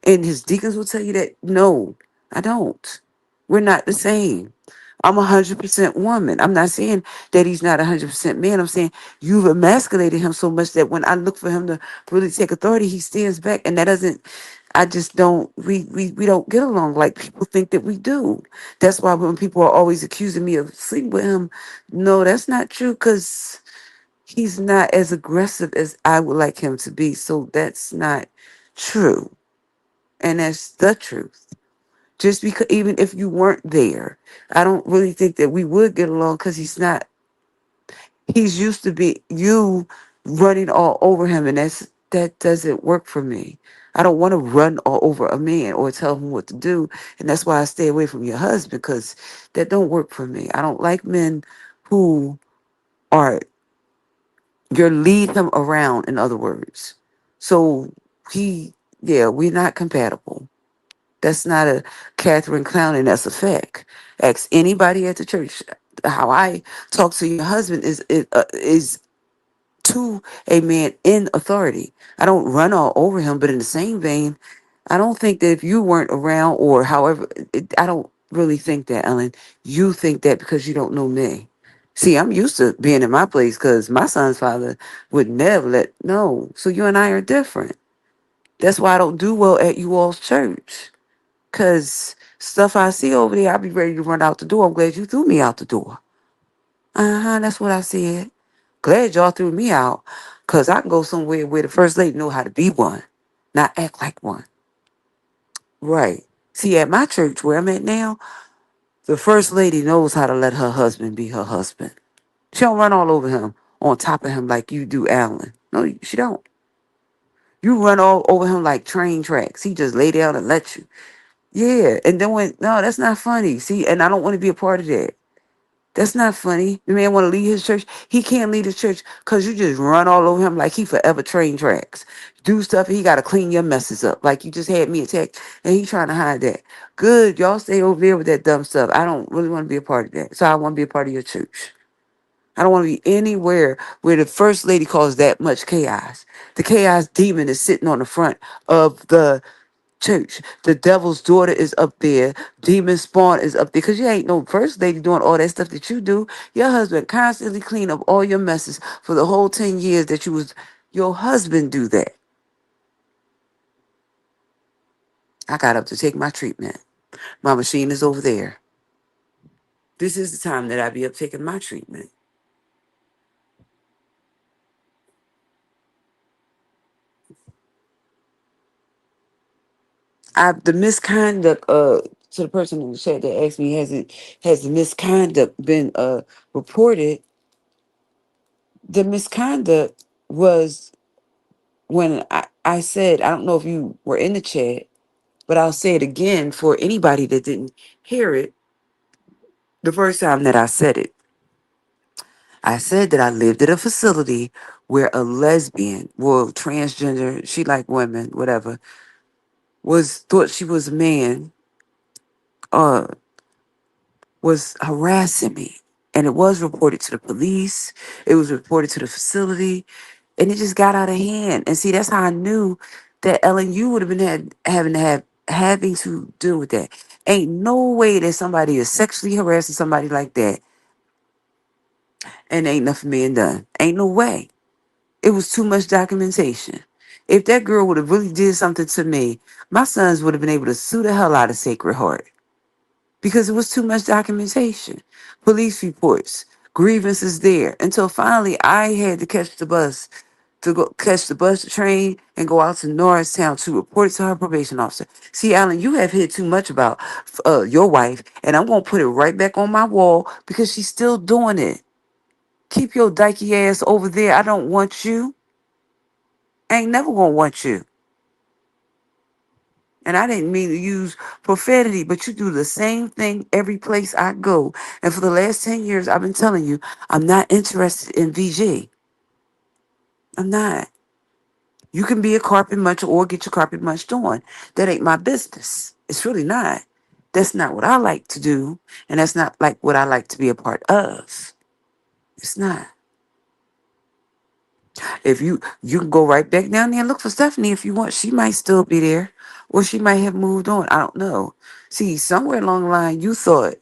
And his deacons will tell you that no, I don't. We're not the same. I'm 100% woman. I'm not saying that he's not 100% man. I'm saying you've emasculated him so much that when I look for him to really take authority, he stands back, and that doesn't. I just don't. We don't get along like people think that we do. That's why when people are always accusing me of sleeping with him, no, that's not true because he's not as aggressive as I would like him to be. So that's not true, and that's the truth. Just because, even if you weren't there, I don't really think that we would get along because he's not. He's used to be you running all over him, and that doesn't work for me. I don't want to run all over a man or tell him what to do, and that's why I stay away from your husband because that don't work for me. I don't like men who are you lead him around. In other words, so he, yeah, we're not compatible. That's not a Catherine clowning. That's a fact. Ask anybody at the church. How I talk to your husband is to a man in authority. I don't run all over him, but in the same vein, I don't think that if you weren't around or however, I don't really think that, Ellen. You think that because you don't know me. See, I'm used to being in my place because my son's father would never let no. So you and I are different. That's why I don't do well at you all's church. Cause stuff I see over there, I'll be ready to run out the door. I'm glad you threw me out the door. That's what I said. Glad y'all threw me out. Cause I can go somewhere where the first lady know how to be one, not act like one. Right. See, at my church where I'm at now, the first lady knows how to let her husband be her husband. She don't run all over him, on top of him like you do Alan. No, she don't. You run all over him like train tracks. He just lay down and let you. Yeah, and then when no, that's not funny. See, and I don't want to be a part of that. That's not funny. The man want to lead his church. He can't lead his church because you just run all over him like he forever train tracks. Do stuff and he got to clean your messes up. Like you just had me attacked and he trying to hide that. Good, y'all stay over there with that dumb stuff. I don't really want to be a part of that. So I want to be a part of your church. I don't want to be anywhere where the first lady caused that much chaos. The chaos demon is sitting on the front of the church. The devil's daughter is up there. Demon spawn is up there. Because you ain't no first lady doing all that stuff that you do. Your husband constantly clean up all your messes for the whole 10 years that you was your husband do that. I got up to take my treatment. My machine is over there. This is the time that I be up taking my treatment. The misconduct to the person in the chat that asked me has the misconduct been reported? The misconduct was when I said, I don't know if you were in the chat, but I'll say it again for anybody that didn't hear it the first time that I said it. I said that I lived at a facility where a lesbian, well, transgender, she liked women, whatever, was thought she was a man, uh, was harassing me. And it was reported to the police. It was reported to the facility. And it just got out of hand. And see, that's how I knew that LNU would have been having to deal with that. Ain't no way that somebody is sexually harassing somebody like that and ain't nothing being done. Ain't no way. It was too much documentation. If that girl would have really did something to me, my sons would have been able to sue the hell out of Sacred Heart because it was too much documentation, police reports, grievances there. Until finally I had to catch the bus to go catch the bus train and go out to Norristown to report to her probation officer. See, Alan, you have heard too much about your wife, and I'm gonna put it right back on my wall because she's still doing it. Keep your dykey ass over there. I don't want you. I ain't never gonna want you. And I didn't mean to use profanity, but you do the same thing every place I go. And for the last 10 years, I've been telling you, I'm not interested in VG. I'm not. You can be a carpet muncher or get your carpet munched on. That ain't my business. It's really not. That's not what I like to do. And that's not like what I like to be a part of. It's not. If you can go right back down there and look for Stephanie if you want. She might still be there. Or she might have moved on. I don't know. See, somewhere along the line you thought,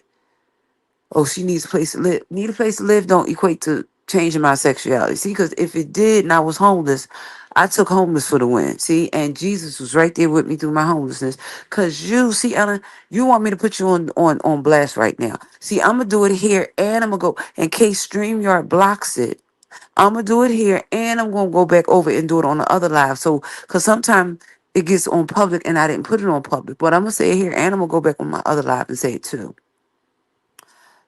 oh, she needs a place to live. Need a place to live don't equate to changing my sexuality. See, because if it did and I was homeless, I took homeless for the win. See, and Jesus was right there with me through my homelessness. Because you, see, Ellen, you want me to put you on blast right now. See, I'm going to do it here and I'm going to go, in case StreamYard blocks it, I'm going to do it here and I'm going to go back over and do it on the other live. So, because sometimes it gets on public and I didn't put it on public. But I'm going to say it here and I'm going to go back on my other live and say it too.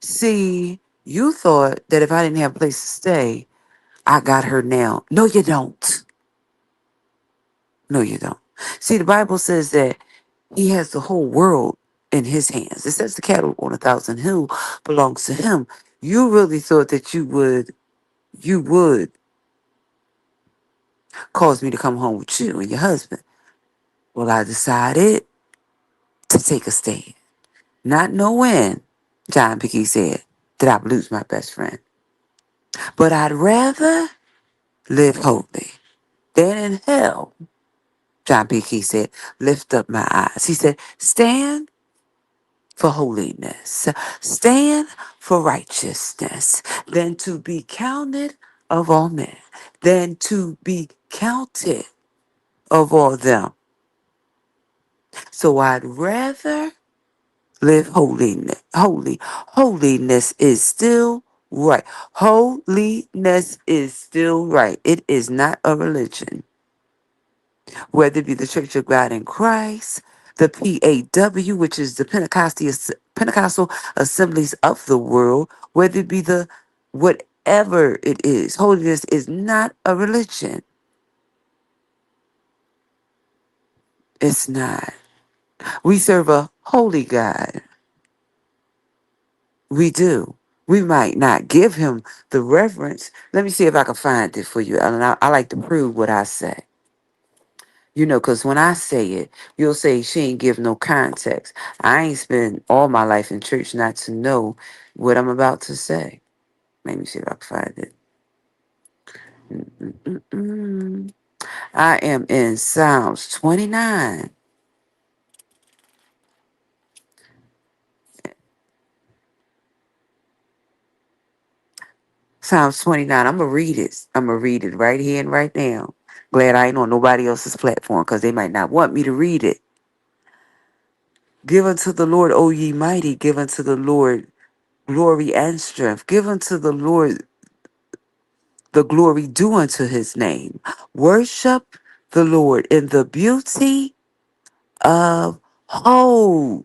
See, you thought that if I didn't have a place to stay, I got her now. No, you don't. No, you don't. See, the Bible says that he has the whole world in his hands. It says the cattle on 1,000 hills belongs to him. You really thought that you would cause me to come home with you and your husband. Well, I decided to take a stand. Not knowing, John Pickey said, that I would lose my best friend. But I'd rather live holy than in hell. John P. Key said, lift up my eyes. He said, stand for holiness, stand for righteousness, than to be counted of all men, than to be counted of all them. So I'd rather live holiness. Holiness is still right. Holiness is still right. It is not a religion. Whether it be the Church of God in Christ, the PAW, which is the Pentecostal Assemblies of the World, whether it be the whatever it is. Holiness is not a religion. It's not. We serve a holy God. We do. We might not give him the reverence. Let me see if I can find it for you. And I like to prove what I say. You know, because when I say it, you'll say she ain't give no context. I ain't spent all my life in church not to know what I'm about to say. Let me see if I can find it. Mm-mm-mm. I am in Psalms 29. Psalms 29. I'm going to read it. I'm going to read it right here and right now. Glad I ain't on nobody else's platform because they might not want me to read it. Give unto the Lord, O ye mighty. Give unto the Lord glory and strength. Give unto the Lord the glory due unto his name. Worship the Lord in the beauty of holiness.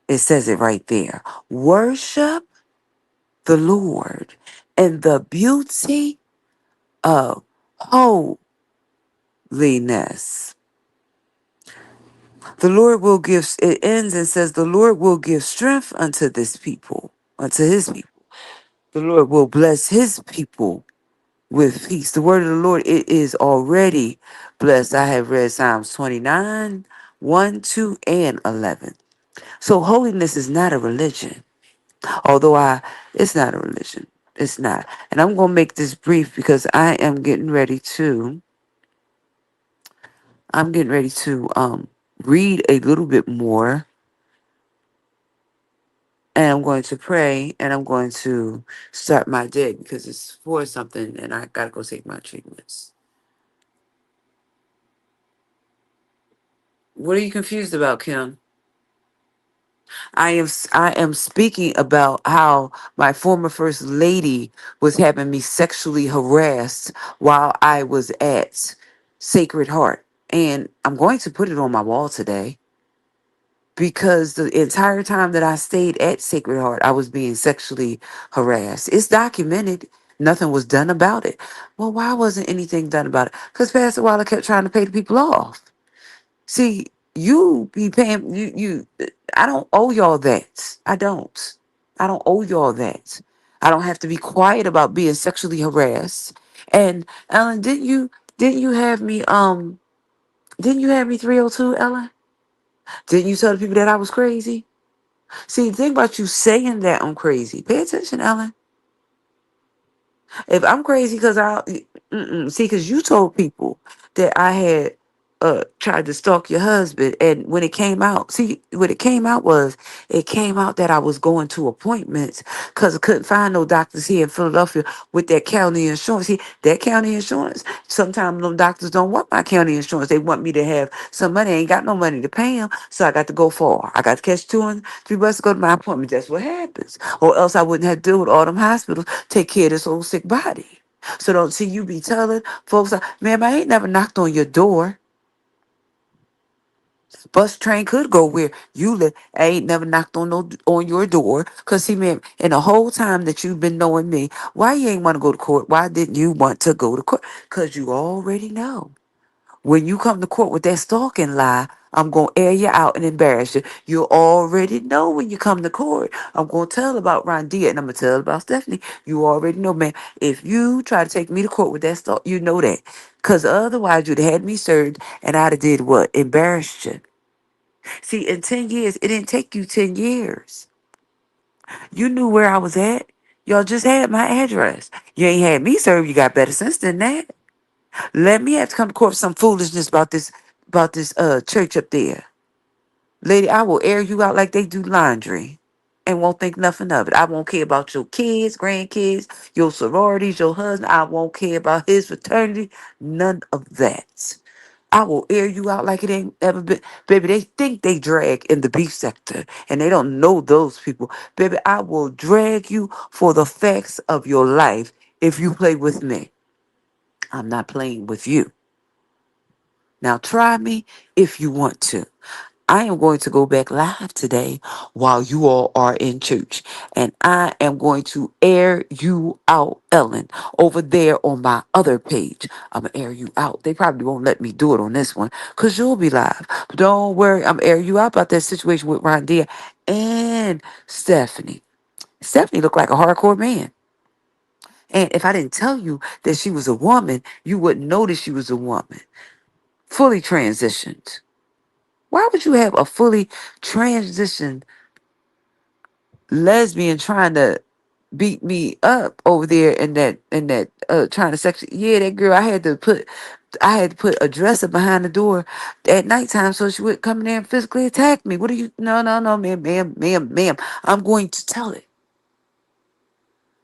It says it right there. Worship the Lord in the beauty of holiness. The Lord will give, it ends and says, the Lord will give strength unto this people, unto his people. The Lord will bless his people with peace. The word of the Lord, it is already blessed. I have read Psalms 29, 1, 2, and 11. So holiness is not a religion. Although it's not a religion. It's not. And I'm going to make this brief because I'm getting ready to read a little bit more and I'm going to pray, and I'm going to start my day because it's for something, and I gotta go take my treatments. What are you confused about, Kim? I am speaking about how my former first lady was having me sexually harassed while I was at Sacred Heart. And I'm going to put it on my wall today because the entire time that I stayed at Sacred Heart, I was being sexually harassed. It's documented. Nothing was done about it. Well, why wasn't anything done about it? Because Pastor Waller kept trying to pay the people off. See, you be paying I don't owe y'all that. I don't. I don't owe y'all that. I don't have to be quiet about being sexually harassed. And Ellen, didn't you have me 302, Ellen? Didn't you tell the people that I was crazy? See, think about you saying that I'm crazy. Pay attention, Ellen. If I'm crazy because see, because you told people that I had tried to stalk your husband, and when it came out, see, what it came out was it came out that I was going to appointments because I couldn't find no doctors here in Philadelphia with that county insurance. See, that county insurance, sometimes them doctors don't want my county insurance. They want me to have some money. I ain't got no money to pay them, so I got to go far. I got to catch 2 and 3 buses to go to my appointment. That's what happens. Or else I wouldn't have to deal with all them hospitals take care of this old sick body. So don't see you be telling folks, ma'am, I ain't never knocked on your door. Bus train could go where you live. I ain't never knocked on your door. Cause see, ma'am, in the whole time that you've been knowing me, why you ain't want to go to court? Why didn't you want to go to court? Cause you already know. When you come to court with that stalking lie, I'm going to air you out and embarrass you. You already know when you come to court. I'm going to tell about Rondia and I'm going to tell about Stephanie. You already know, man. If you try to take me to court with that stalk, you know that. Because otherwise, you'd have had me served and I'd have did what? Embarrassed you. See, in 10 years, it didn't take you 10 years. You knew where I was at. Y'all just had my address. You ain't had me served. You got better sense than that. Let me have to come to court for some foolishness about this church up there. Lady, I will air you out like they do laundry and won't think nothing of it. I won't care about your kids, grandkids, your sororities, your husband. I won't care about his fraternity. None of that. I will air you out like it ain't ever been. Baby, they think they drag in the beef sector and they don't know those people. Baby, I will drag you for the facts of your life if you play with me. I'm not playing with you. Now try me if you want to. I am going to go back live today while you all are in church. And I am going to air you out, Ellen, over there on my other page. I'm going to air you out. They probably won't let me do it on this one because you'll be live. But don't worry, I'm air you out about that situation with Ron Dia and Stephanie. Stephanie looked like a hardcore man. And if I didn't tell you that she was a woman, you wouldn't know that she was a woman. Fully transitioned. Why would you have a fully transitioned lesbian trying to beat me up over there in that trying to sex? Yeah, that girl, I had to put a dresser behind the door at nighttime so she would come in there and physically attack me. What are you? No, ma'am. I'm going to tell it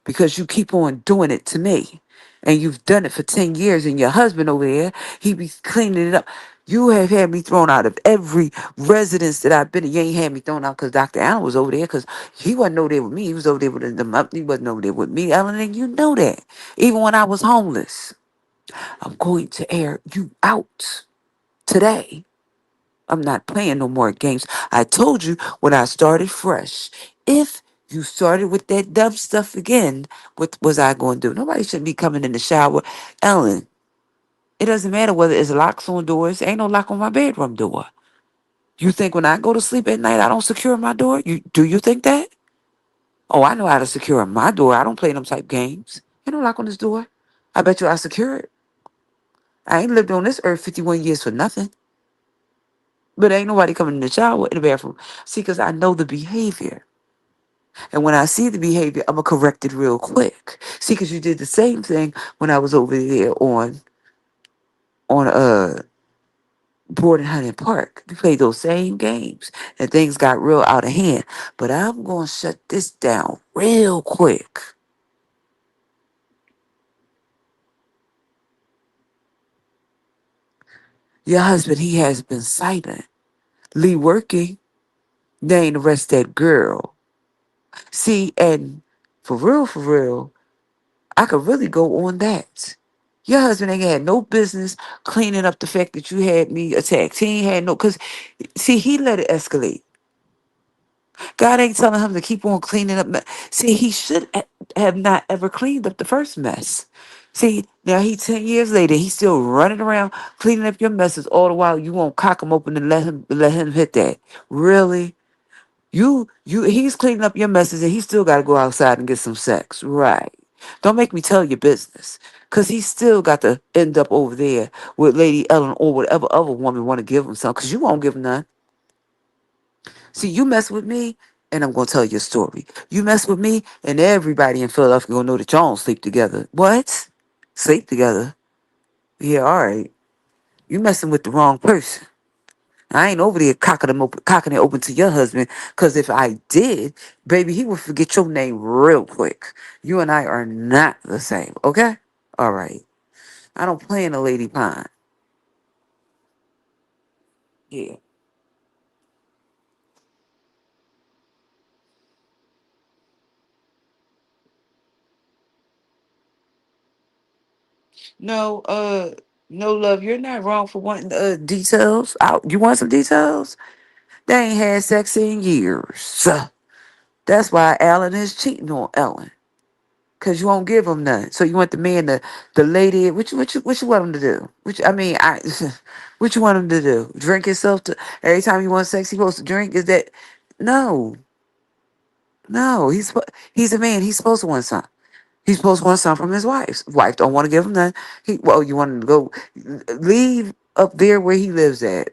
because you keep on doing it to me. And you've done it for 10 years, and your husband over there, he be cleaning it up. You have had me thrown out of every residence that I've been in. You ain't had me thrown out because Dr. Allen was over there because he wasn't over there with me. He was over there with them up. He wasn't over there with me, Ellen, and you know that. Even when I was homeless, I'm going to air you out today. I'm not playing no more games. I told you when I started fresh. If you started with that dumb stuff again, what was I going to do? Nobody should be coming in the shower. Ellen, it doesn't matter whether it's locks on doors. Ain't no lock on my bedroom door. You think when I go to sleep at night, I don't secure my door? Do you think that? Oh, I know how to secure my door. I don't play them type games. Ain't no lock on this door. I bet you I secure it. I ain't lived on this earth 51 years for nothing. But ain't nobody coming in the shower in the bathroom. See, because I know the behavior. And when I see the behavior, I'm going to correct it real quick. See, because you did the same thing when I was over there on Board in Hunting Park. We played those same games and things got real out of hand. But I'm going to shut this down real quick. Your husband, he has been silent. Lee working. They ain't arrest that girl. See, and for real, I could really go on that. Your husband ain't had no business cleaning up the fact that you had me attacked. He ain't had no, because, see, he let it escalate. God ain't telling him to keep on cleaning up. See, he should have not ever cleaned up the first mess. See, now he 10 years later, he's still running around cleaning up your messes. All the while you won't cock him open and let him hit that. Really? He's cleaning up your messes and he still got to go outside and get some sex. Right. Don't make me tell your business. Because he still got to end up over there with Lady Ellen or whatever other woman want to give him some. Because you won't give him none. See, you mess with me, and I'm gonna tell you a story. You mess with me, and everybody in Philadelphia gonna know that y'all don't sleep together. What? Sleep together? Yeah, all right. You messing with the wrong person. I ain't over there cocking it open to your husband, because if I did, baby, he would forget your name real quick. You and I are not the same, okay? All right. I don't play in a lady pond. Yeah. No, no love. You're not wrong for wanting details. You want some details? They ain't had sex in years. So that's why Alan is cheating on Ellen. Cause you won't give him none. So you want the man, the lady. What you want him to do? What you want him to do? Drink himself to every time you want sex? He supposed to drink? Is that no, no? He's a man. He's supposed to want something. He's supposed to want something from his wife. Wife don't want to give him none. You want him to go leave up there where he lives at,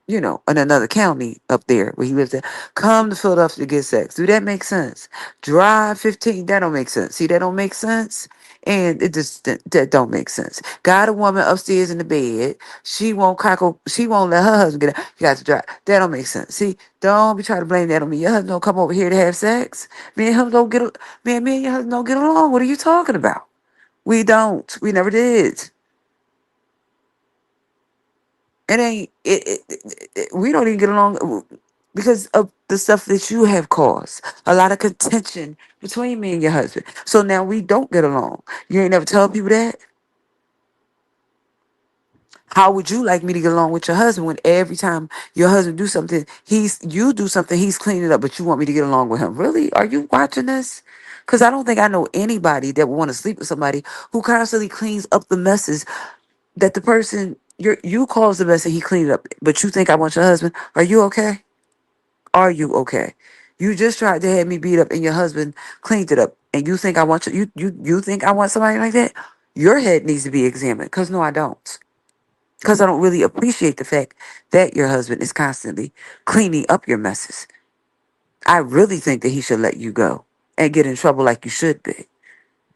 in another county up there where he lives at. Come to Philadelphia to get sex. Do that make sense? Drive 15, that don't make sense. See, that don't make sense. And it just that don't make sense. Got a woman upstairs in the bed. She won't let her husband get out. You got to drive. That don't make sense. See, don't be trying to blame that on me. Your husband don't come over here to have sex. Me and him don't me and your husband don't get along. What are you talking about? We don't. We never did. It ain't we don't even get along because of the stuff that you have caused a lot of contention between me and your husband. So now we don't get along. You ain't never tell people that. How would you like me to get along with your husband when every time your husband do something, you do something, he's cleaning up, but you want me to get along with him? Really? Are you watching this? Because I don't think I know anybody that would want to sleep with somebody who constantly cleans up the messes that the person you caused the mess and he cleaned it up. But you think I want your husband? Are you okay? Are you okay? You just tried to have me beat up and your husband cleaned it up. And you think I want you think I want somebody like that? Your head needs to be examined. Cause no, I don't. Cause I don't really appreciate the fact that your husband is constantly cleaning up your messes. I really think that he should let you go and get in trouble like you should be.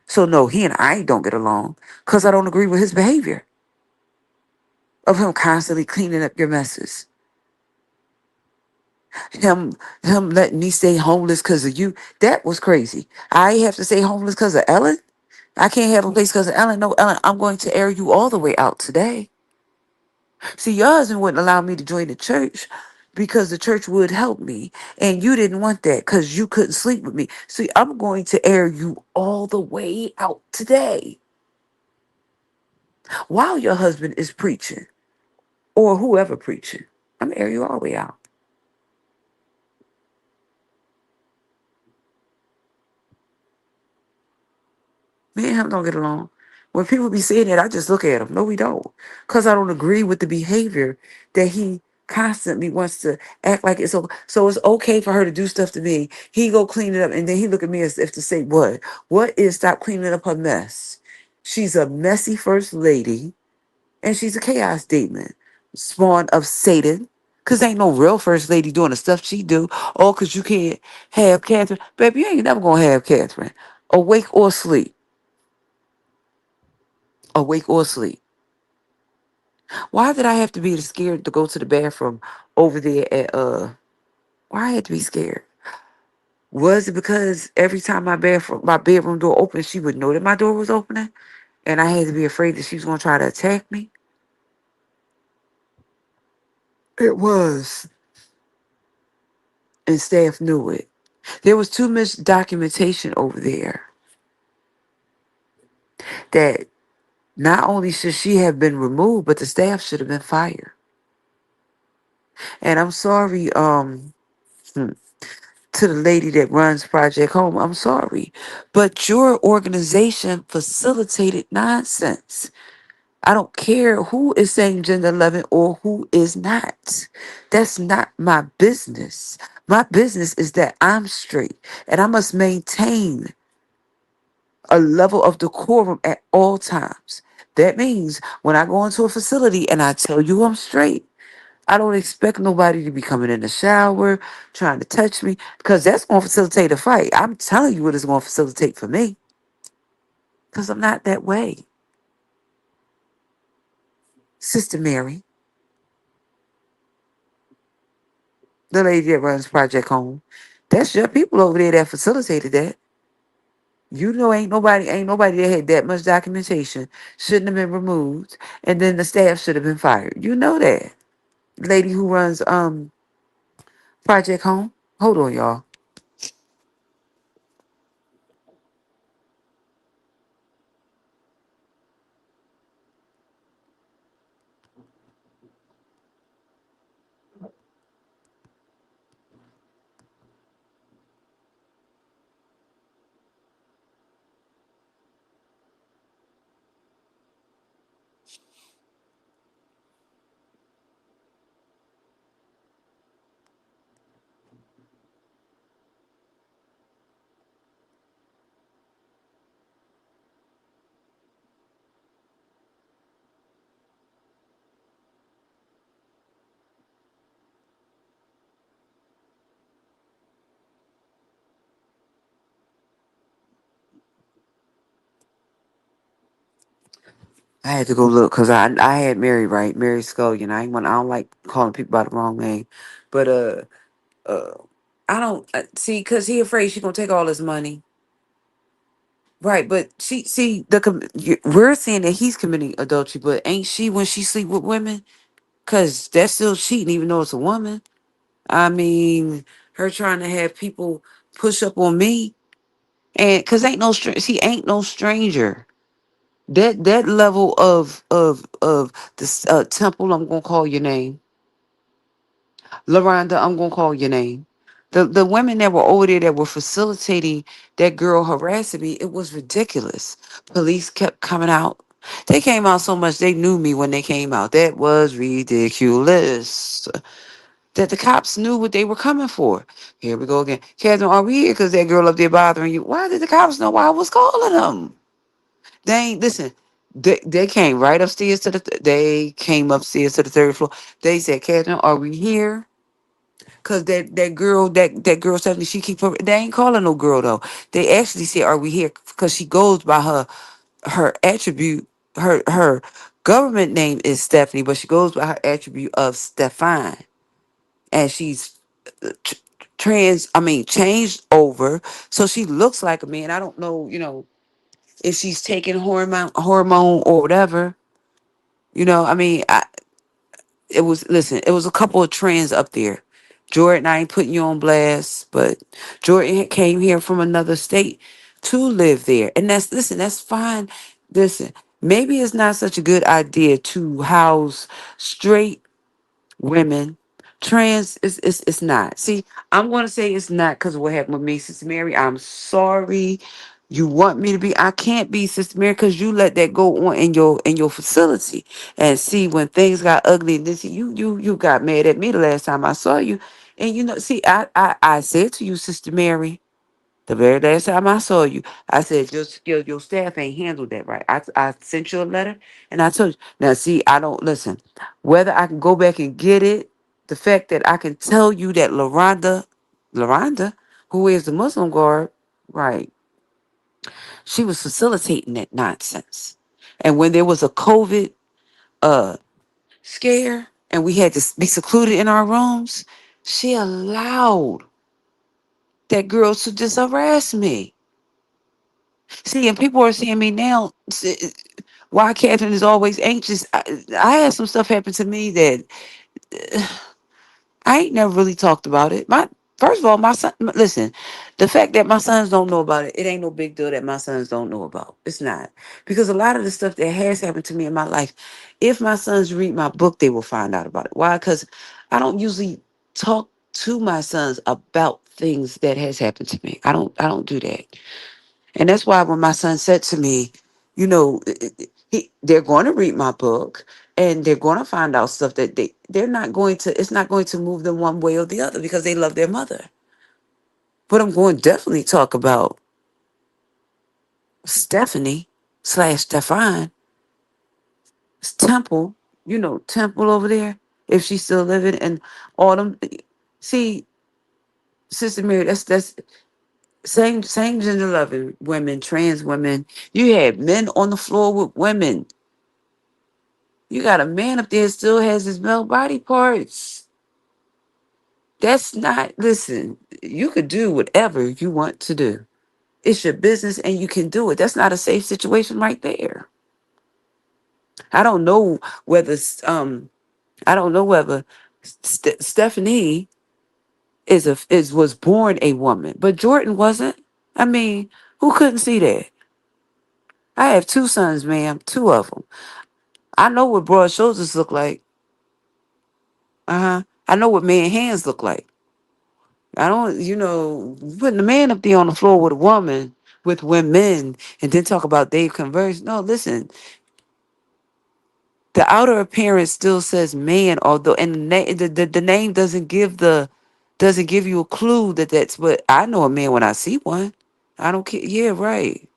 So no, he and I don't get along because I don't agree with his behavior of him constantly cleaning up your messes. Him letting me stay homeless because of you. That was crazy. I have to stay homeless because of Ellen. I can't have a place because of Ellen. No, Ellen, I'm going to air you all the way out today. See, your husband wouldn't allow me to join the church because the church would help me. And you didn't want that because you couldn't sleep with me. See, I'm going to air you all the way out today while your husband is preaching or whoever preaching. I'm going to air you all the way out. Me and him don't get along. When people be saying that, I just look at him. No, we don't. Because I don't agree with the behavior that he constantly wants to act like it's so. So it's okay for her to do stuff to me. He go clean it up, and then he look at me as if to say, what? What is stop cleaning up her mess? She's a messy first lady, and she's a chaos demon. Spawn of Satan. Because ain't no real first lady doing the stuff she do. Oh, because you can't have Catherine. Baby, you ain't never going to have Catherine. Awake or asleep. Awake or asleep. Why did I have to be scared to go to the bathroom over there at why I had to be scared? Was it because every time my bedroom door opened, she would know that my door was opening? And I had to be afraid that she was gonna try to attack me? It was. And staff knew it. There was too much documentation over there that not only should she have been removed, but the staff should have been fired. And I'm sorry, hmm, to the lady that runs Project Home, I'm sorry. But your organization facilitated nonsense. I don't care who is saying gender loving or who is not. That's not my business. My business is that I'm straight and I must maintain a level of decorum at all times. That means when I go into a facility and I tell you I'm straight, I don't expect nobody to be coming in the shower, trying to touch me, because that's going to facilitate a fight. I'm telling you what it's going to facilitate for me, because I'm not that way. Sister Mary, the lady that runs Project Home, that's your people over there that facilitated that. You know, ain't nobody that had that much documentation shouldn't have been removed, and then the staff should have been fired. You know that. Lady who runs Project Home. Hold on, y'all. I had to go look because I had Mary right, Mary Scullion. I don't like calling people by the wrong name, but uh I don't see because he afraid she gonna take all his money, right? But she see we're saying that he's committing adultery, but ain't she when she sleep with women? Cause that's still cheating, even though it's a woman. I mean, her trying to have people push up on me, and cause ain't no she ain't no stranger. That level of the Temple, I'm gonna call your name. LaRonda, I'm gonna call your name. The women that were over there that were facilitating that girl harassing me, it was ridiculous. Police kept coming out. They came out so much they knew me when they came out. That was ridiculous. That the cops knew what they were coming for. Here we go again. Catherine, are we here because that girl up there bothering you? Why did the cops know why I was calling them? They ain't listen. They came right upstairs to the. They came upstairs to the third floor. They said, "Catherine, are we here?" Cause that girl Stephanie, she keep her. They ain't calling no girl though. They actually said, "Are we here?" Because she goes by her attribute. Her government name is Stephanie, but she goes by her attribute of Stefan, and she's tr- trans. I mean, changed over, so she looks like a man. I don't know, if she's taking hormone or whatever. I mean, it was a couple of trends up there. Jordan, I ain't putting you on blast, but Jordan came here from another state to live there. And that's fine. Listen, maybe it's not such a good idea to house straight women. Trans it's not. See, I'm gonna say it's not because of what happened with me, Sister Mary. I'm sorry. You want me to be, I can't be, Sister Mary, because you let that go on in your facility. And see, when things got ugly and this, you got mad at me the last time I saw you. And see, I said to you, Sister Mary, the very last time I saw you, I said your staff ain't handled that right. I sent you a letter and I told you. Now see, I don't listen. Whether I can go back and get it, the fact that I can tell you that LaRonda, who is the Muslim guard, right? She was facilitating that nonsense. And when there was a COVID scare and we had to be secluded in our rooms, she allowed that girl to just harass me. See, and people are seeing me now. Why Catherine is always anxious. I had some stuff happen to me that I ain't never really talked about it. My first of all, my son. Listen, the fact that my sons don't know about it, it ain't no big deal that my sons don't know about. It's not, because a lot of the stuff that has happened to me in my life, if my sons read my book, they will find out about it. Why? Because I don't usually talk to my sons about things that has happened to me. I don't do that. And that's why when my son said to me, you know, they're going to read my book and they're going to find out stuff that they're not going to, it's not going to move them one way or the other because they love their mother. But I'm going to definitely talk about Stephanie slash Stefan Temple, Temple over there, if she's still living, and all them. See, Sister Mary, that's same gender loving women, trans women. You had men on the floor with women. You got a man up there still has his male body parts. That's not, listen, you could do whatever you want to do. It's your business and you can do it. That's not a safe situation right there. I don't know whether I don't know whether Stephanie was born a woman, but Jordan wasn't. I mean, who couldn't see that? I have two sons, ma'am, two of them. I know what broad shoulders look like. Uh-huh. I know what man hands look like. I don't, putting a man up there on the floor with a woman, with women, and then talk about they converse. No, listen, the outer appearance still says man, although, and the name doesn't give you a clue that that's what I know a man when I see one. I don't care. Yeah, right.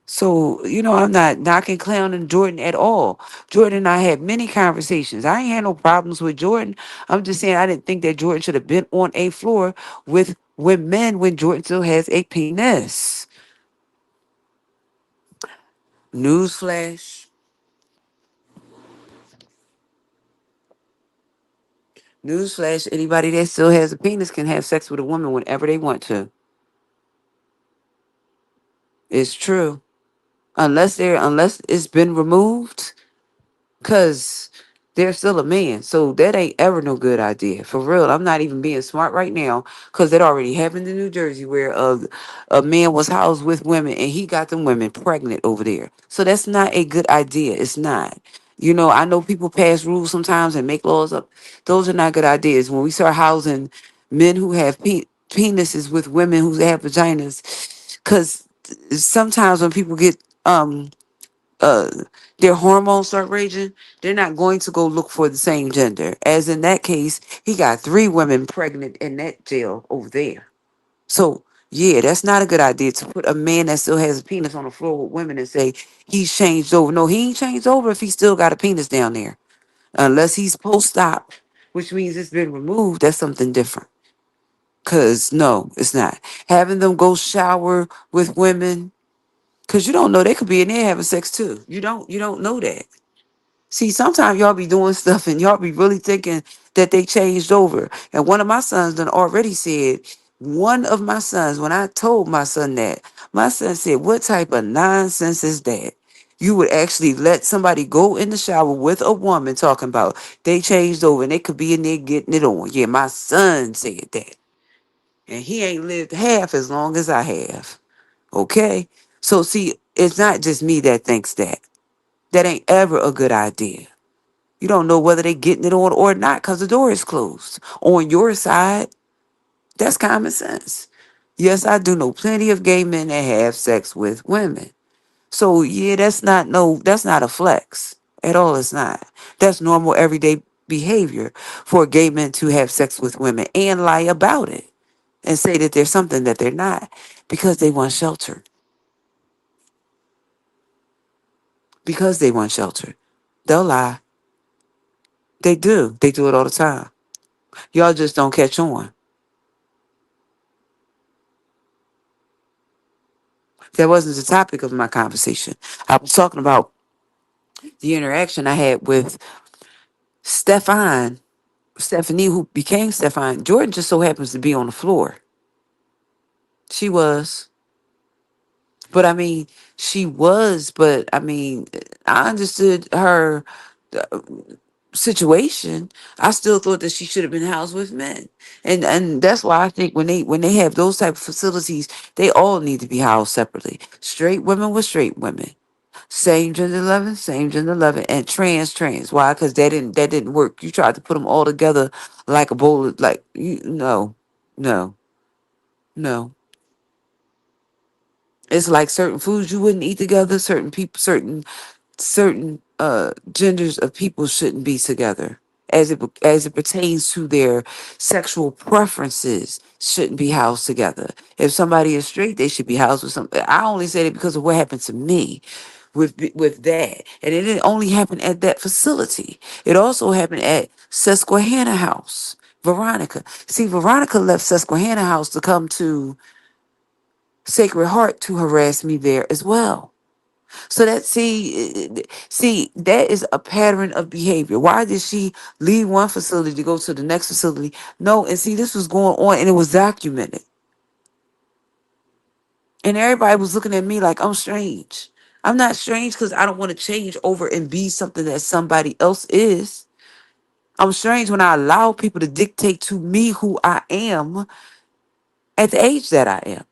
So, I'm not knocking Clown and Jordan at all. Jordan and I had many conversations. I ain't had no problems with Jordan. I'm just saying I didn't think that Jordan should have been on a floor with men when Jordan still has a penis. Newsflash. Newsflash, anybody that still has a penis can have sex with a woman whenever they want to. It's true. Unless it's been removed. Cause they're still a man. So that ain't ever no good idea. For real. I'm not even being smart right now. Cause it already happened in New Jersey where a man was housed with women and he got them women pregnant over there. So that's not a good idea. It's not. I know people pass rules sometimes and make laws up. Those are not good ideas. When we start housing men who have penises with women who have vaginas, because sometimes when people get uh their hormones start raging, they're not going to go look for the same gender. As in that case, he got three women pregnant in that jail over there. So yeah, that's not a good idea to put a man that still has a penis on the floor with women and say he's changed over. No, he ain't changed over if he still got a penis down there. Unless he's post-op, which means it's been removed, that's something different. Cause no, it's not. Having them go shower with women, cause you don't know they could be in there having sex too. You don't know that. See, sometimes y'all be doing stuff and y'all be really thinking that they changed over. And one of my sons done already said, one of my sons, when I told my son that, my son said, what type of nonsense is that? You would actually let somebody go in the shower with a woman talking about they changed over and they could be in there getting it on. Yeah, my son said that. And he ain't lived half as long as I have. Okay? So see, it's not just me that thinks that. That ain't ever a good idea. You don't know whether they getting it on or not because the door is closed. On your side, that's common sense. Yes, I do know plenty of gay men that have sex with women. So yeah, that's not a flex at all. It's not. That's normal everyday behavior for gay men to have sex with women and lie about it and say that there's something that they're not because they want shelter. Because they want shelter. They'll lie. They do. They do it all the time. Y'all just don't catch on. That wasn't the topic of my conversation. I was talking about the interaction I had with Stefan, Stephanie, who became Stefan, Jordan just so happens to be on the floor. She was. But I mean, she was, but I mean, I understood her situation. I still thought that she should have been housed with men. And that's why I think when they have those type of facilities, they all need to be housed separately. Straight women with straight women. Same gender loving, and trans. Why? Because that didn't work. You tried to put them all together like a bowl of like no, no, no. It's like certain foods you wouldn't eat together. Certain people, certain genders of people shouldn't be together. As it pertains to their sexual preferences, shouldn't be housed together. If somebody is straight, they should be housed with something. I only say that because of what happened to me with that, and it didn't only happen at that facility. It also happened at Susquehanna House. Veronica, see, Veronica left Susquehanna House to come to Sacred Heart to harass me there as well. So that see that is a pattern of behavior. Why did she leave one facility to go to the next facility? No, and see this was going on and it was documented. And everybody was looking at me like I'm strange. I'm not strange because I don't want to change over and be something that somebody else is. I'm strange when I allow people to dictate to me who I am at the age that I am.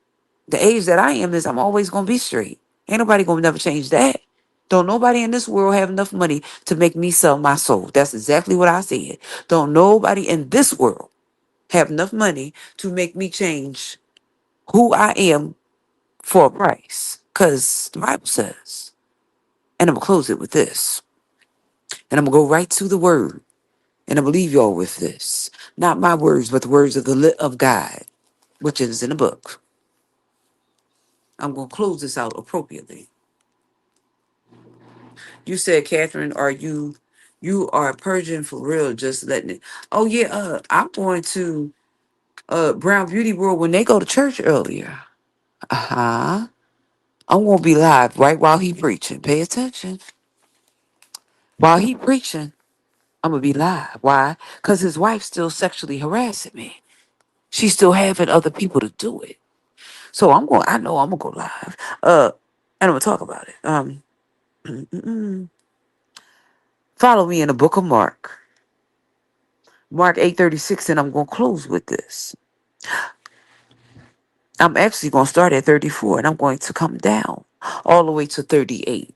The age that I am is I'm always gonna be straight. Ain't nobody gonna never change that. Don't nobody in this world have enough money to make me sell my soul. That's exactly what I said. Don't nobody in this world have enough money to make me change who I am for a price. Cause the Bible says, and I'm gonna close it with this. And I'm gonna go right to the word. And I'm gonna leave y'all with this. Not my words, but the words of the of God, which is in the book. I'm gonna close this out appropriately. You said, Catherine, you are a Persian for real, just letting it. Oh yeah, I'm going to Brown Beauty World when they go to church earlier. Uh-huh. I'm gonna be live right while he preaching. Pay attention. While he preaching, I'm gonna be live. Why? Because his wife's still sexually harassing me. She's still having other people to do it. So I know I'm gonna go live. And I'm gonna talk about it. Follow me in the book of Mark. Mark 8:36, and I'm gonna close with this. I'm actually going to start at 34 and I'm going to come down all the way to 38.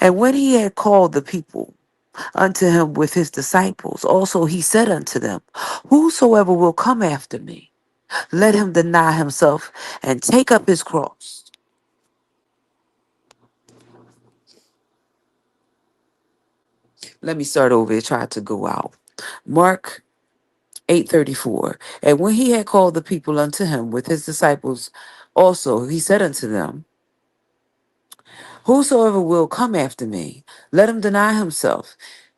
And when he had called the people unto him with his disciples, also he said unto them, whosoever will come after me, let him deny himself and take up his cross. Let me start over and try to go out. Mark 8:34. And when he had called the people unto him with his disciples, also he said unto them, whosoever will come after me, let him deny himself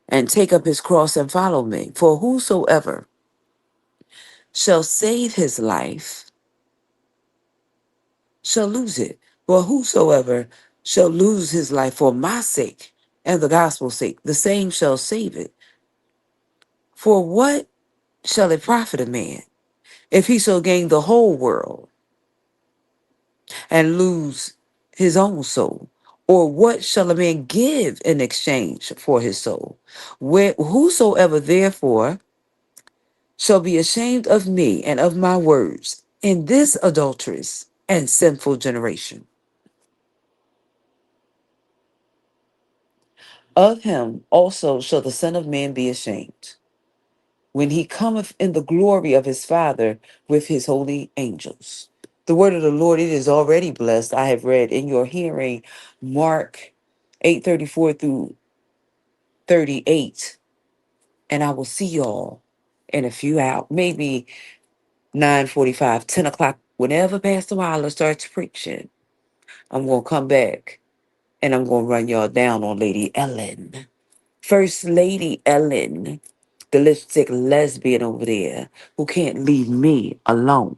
and take up his cross and follow me. For whosoever shall save his life shall lose it. But whosoever shall lose his life for my sake and the gospel's sake, the same shall save it. For what shall it profit a man if he shall gain the whole world and lose his own soul? Or what shall a man give in exchange for his soul? Whosoever therefore shall be ashamed of me and of my words in this adulterous and sinful generation, of him also shall the Son of Man be ashamed, when he cometh in the glory of his Father with his holy angels. The word of the Lord, it is already blessed. I have read in your hearing Mark 8:34 through 38, and I will see y'all in a few hours, maybe 9:45, 10 o'clock, whenever Pastor Wilder starts preaching. I'm going to come back and I'm going to run y'all down on Lady Ellen. First Lady Ellen, the lipstick lesbian over there who can't leave me alone.